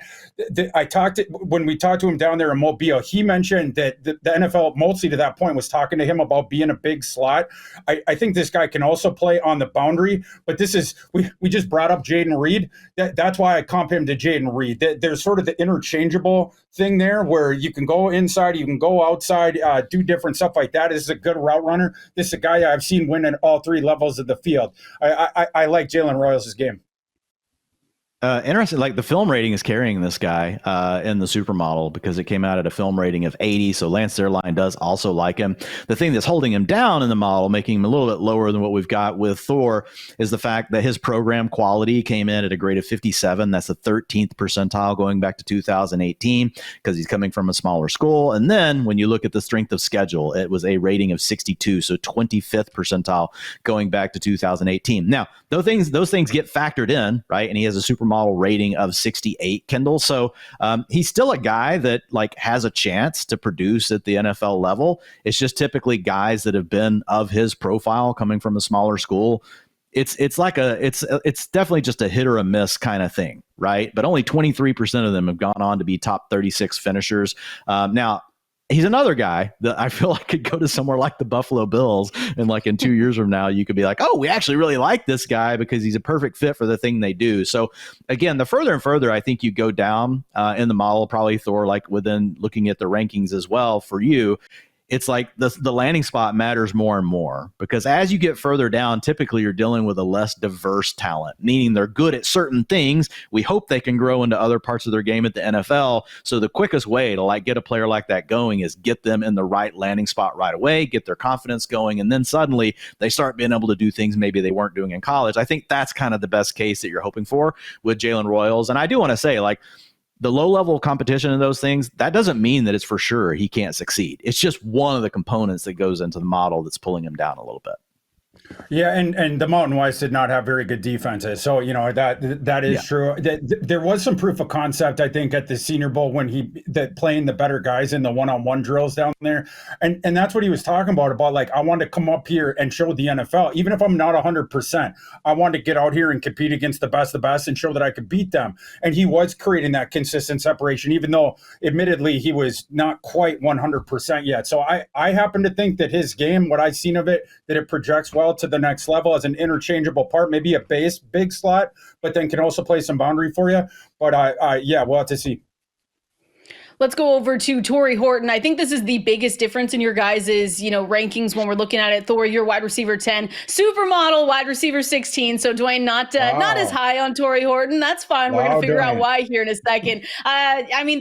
When we talked to him down there in Mobile, he mentioned that the NFL, mostly to that point, was talking to him about being a big slot. I think this guy can also play on the boundary, but we just brought up Jaden Reed. That's why I comp him to Jaden Reed. There's sort of the interchangeable thing there where you can go inside, you can go outside, do different stuff like that. This is a good route runner. This is a guy I've seen win at all 3 levels of the field. I like Jalen Royals' game. Interesting. Like the film rating is carrying this guy in the supermodel because it came out at a film rating of 80. So Lance Zierlein does also like him. The thing that's holding him down in the model, making him a little bit lower than what we've got with Thor, is the fact that his program quality came in at a grade of 57. That's the 13th percentile going back to 2018 because he's coming from a smaller school. And then when you look at the strength of schedule, it was a rating of 62. So 25th percentile going back to 2018. Now, those things get factored in, right? And he has a supermodel rating of 68, Kendall. So he's still a guy that like has a chance to produce at the NFL level. It's just typically guys that have been of his profile coming from a smaller school. It's definitely just a hit or a miss kind of thing, right? But only 23% of them have gone on to be top 36 finishers. Now, he's another guy that I feel like could go to somewhere like the Buffalo Bills, and like in 2 years from now, you could be like, oh, we actually really like this guy because he's a perfect fit for the thing they do. So again, the further and further I think you go down in the model, probably Thor, like within looking at the rankings as well for you, it's like the landing spot matters more and more because as you get further down, typically you're dealing with a less diverse talent, meaning they're good at certain things. We hope they can grow into other parts of their game at the NFL. So the quickest way to like get a player like that going is get them in the right landing spot right away, get their confidence going, and then suddenly they start being able to do things maybe they weren't doing in college. I think that's kind of the best case that you're hoping for with Jalen Royals. And I do want to say, like, the low level competition in those things, that doesn't mean that it's for sure he can't succeed. It's just one of the components that goes into the model that's pulling him down a little bit. Yeah, and the Mountain West did not have very good defenses, so that is true. There was some proof of concept, I think, at the Senior Bowl when that playing the better guys in the one-on-one drills down there, and that's what he was talking about like, I want to come up here and show the NFL, even if I'm not 100%, I want to get out here and compete against the best and show that I could beat them. And he was creating that consistent separation, even though admittedly he was not quite 100% yet. So I happen to think that his game, what I've seen of it, that it projects well to the next level as an interchangeable part, maybe a base big slot, but then can also play some boundary for you. But yeah, we'll have to see. Let's go over to Torrey Horton. I think this is the biggest difference in your guys' rankings when we're looking at it. Thor, you're wide receiver 10, supermodel wide receiver 16. So Dwain, not as high on Torrey Horton. That's fine. We're going to figure out why here in a second.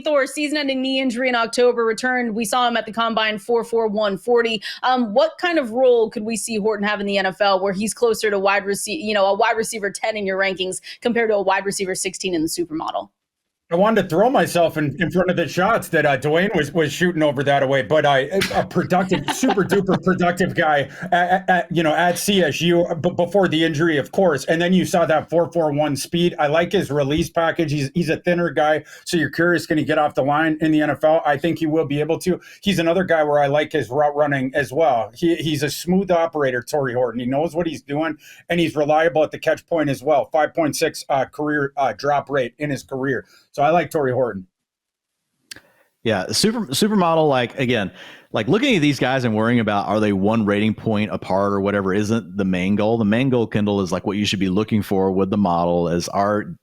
Thor, season-ending knee injury in October, returned. We saw him at the combine 4.4, 140. What kind of role could we see Horton have in the NFL where he's closer to a wide receiver 10 in your rankings compared to a wide receiver 16 in the supermodel? I wanted to throw myself in front of the shots that Dwain was shooting over that away, but a productive, super duper productive guy at CSU before the injury, of course. And then you saw that 4.41 speed. I like his release package. He's a thinner guy, so you're curious, can he get off the line in the NFL? I think he will be able to. He's another guy where I like his route running as well. He's a smooth operator, Torrey Horton. He knows what he's doing, and he's reliable at the catch point as well. 5.6 career drop rate in his career. So I like Torrey Horton. Yeah, supermodel, like looking at these guys and worrying about, are they one rating point apart or whatever, isn't the main goal. The main goal, Kendall, is like what you should be looking for with the model is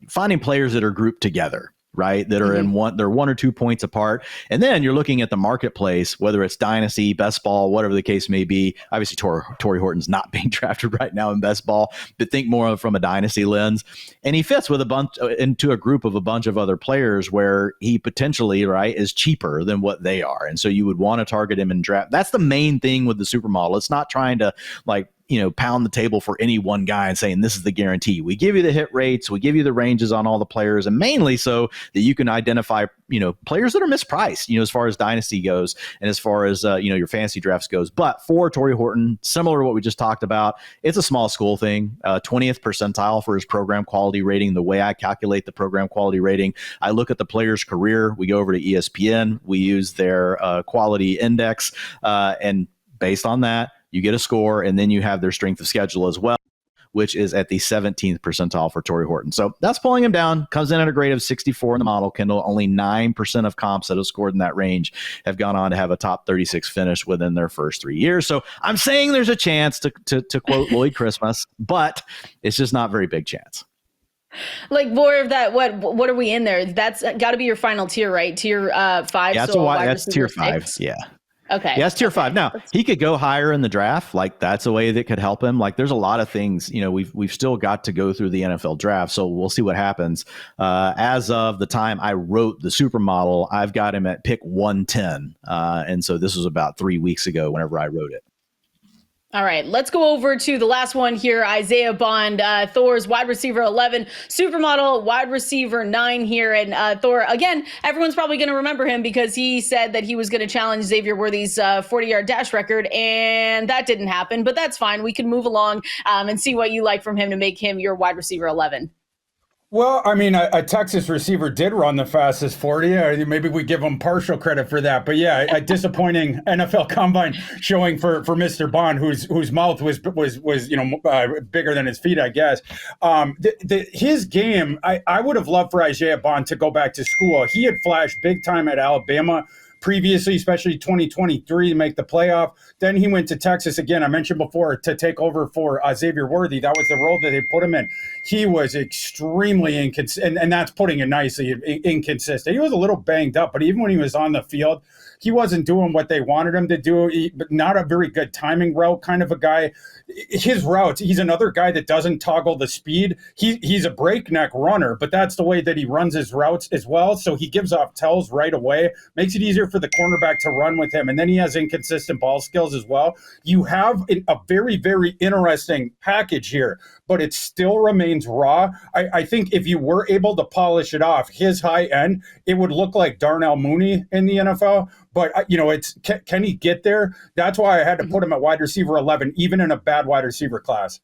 finding players that are grouped together, right? That are they're 1 or 2 points apart. And then you're looking at the marketplace, whether it's Dynasty, Best Ball, whatever the case may be. Obviously, Torrey Horton's not being drafted right now in Best Ball, but think more from a Dynasty lens. And he fits with into a group of a bunch of other players where he potentially, right, is cheaper than what they are. And so you would want to target him in draft. That's the main thing with the supermodel. It's not trying to pound the table for any one guy and saying this is the guarantee. We give you the hit rates, we give you the ranges on all the players, and mainly so that you can identify, players that are mispriced, as far as Dynasty goes and as far as, your fantasy drafts goes. But for Torrey Horton, similar to what we just talked about, it's a small school thing, 20th percentile for his program quality rating. The way I calculate the program quality rating, I look at the player's career. We go over to ESPN, we use their quality index, and based on that, you get a score, and then you have their strength of schedule as well, which is at the 17th percentile for Torrey Horton. So that's pulling him down. Comes in at a grade of 64 in the model, Kendall. Only 9% of comps that have scored in that range have gone on to have a top 36 finish within their first 3 years. So I'm saying there's a chance to quote Lloyd Christmas, but it's just not a very big chance. Like more of that. What are we in there? That's got to be your final tier, right? Tier 5. Yeah, that's tier 5. Yeah. Okay. Yes, tier 5. Now, he could go higher in the draft. Like, that's a way that could help him. Like, there's a lot of things, we've still got to go through the NFL draft. So we'll see what happens. As of the time I wrote the supermodel, I've got him at pick 110. And so this was about 3 weeks ago whenever I wrote it. All right, let's go over to the last one here. Isaiah Bond, Thor's wide receiver 11, supermodel wide receiver 9 here. And Thor, again, everyone's probably going to remember him because he said that he was going to challenge Xavier Worthy's 40-yard dash record, and that didn't happen. But that's fine. We can move along and see what you like from him to make him your wide receiver 11. Well, I mean, a Texas receiver did run the fastest 40. Maybe we give him partial credit for that. But yeah, a disappointing NFL combine showing for Mr. Bond, whose mouth was bigger than his feet, I guess. His game, I would have loved for Isaiah Bond to go back to school. He had flashed big time at Alabama previously, especially 2023, to make the playoff. Then he went to Texas again. I mentioned before, to take over for Xavier Worthy. That was the role that they put him in. He was extremely inconsistent, and that's putting it nicely, inconsistent. He was a little banged up, but even when he was on the field, he wasn't doing what they wanted him to do. But not a very good timing route kind of a guy. His routes, he's another guy that doesn't toggle the speed. He's a breakneck runner, but that's the way that he runs his routes as well. So he gives off tells right away, makes it easier for for the cornerback to run with him, and then he has inconsistent ball skills as well. You have a very, very interesting package here, but it still remains raw. I think if you were able to polish it off, his high end, it would look like Darnell Mooney in the NFL. But, can he get there? That's why I had to put him at wide receiver 11, even in a bad wide receiver class.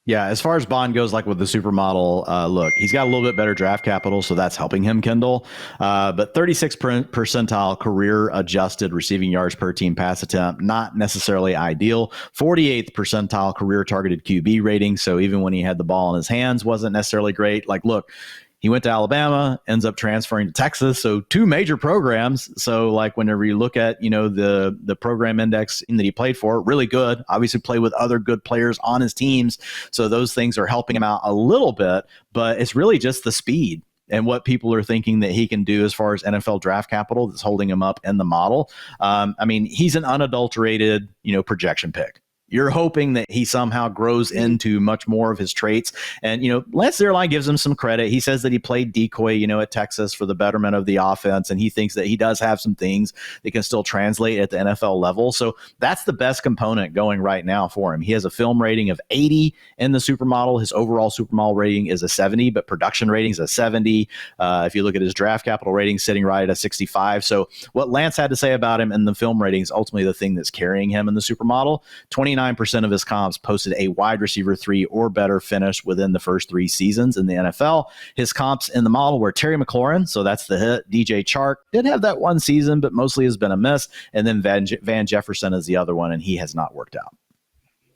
Yeah, as far as Bond goes, like with the supermodel, look, he's got a little bit better draft capital, so that's helping him, Kendall. But 36th percentile career adjusted receiving yards per team pass attempt, not necessarily ideal. 48th percentile career targeted QB rating, so even when he had the ball in his hands, wasn't necessarily great. Like, look, he went to Alabama, ends up transferring to Texas. So 2 major programs. So like whenever you look at, the program index that he played for, really good, obviously played with other good players on his teams. So those things are helping him out a little bit, but it's really just the speed and what people are thinking that he can do as far as NFL draft capital that's holding him up in the model. He's an unadulterated, projection pick. You're hoping that he somehow grows into much more of his traits. And, Lance Zierlein gives him some credit. He says that he played decoy, at Texas for the betterment of the offense. And he thinks that he does have some things that can still translate at the NFL level. So that's the best component going right now for him. He has a film rating of 80 in the supermodel. His overall supermodel rating is a 70, but production rating is a 70. If you look at his draft capital rating, sitting right at a 65. So what Lance had to say about him in the film rating is ultimately the thing that's carrying him in the supermodel. 29% of his comps posted a wide receiver 3 or better finish within the first 3 seasons in the NFL. His comps in the model were Terry McLaurin, so that's the hit. DJ Chark did have that one season, but mostly has been a miss. And then Van Jefferson is the other one, and he has not worked out.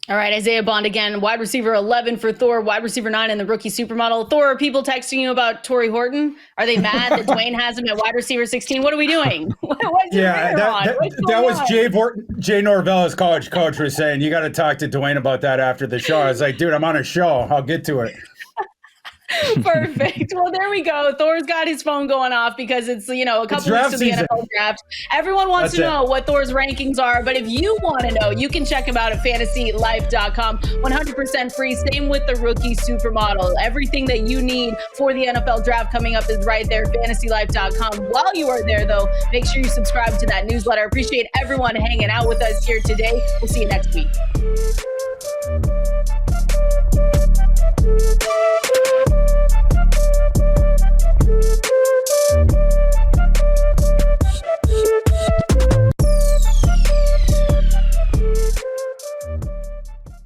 All right, Isaiah Bond again, wide receiver 11 for Thor, wide receiver 9 in the rookie supermodel. Thor, are people texting you about Torrey Horton? Are they mad that Dwain has him at wide receiver 16? What are we doing? That was Jay Norvella's college coach was saying, you got to talk to Dwain about that after the show. I was like, dude, I'm on a show. I'll get to it. Perfect. Well, there we go. Thor's got his phone going off because it's, a couple weeks to the NFL draft. Everyone wants to know what Thor's rankings are, but if you want to know, you can check him out at fantasylife.com. 100% free. Same with the rookie supermodel. Everything that you need for the NFL draft coming up is right there, fantasylife.com. While you are there, though, make sure you subscribe to that newsletter. Appreciate everyone hanging out with us here today. We'll see you next week.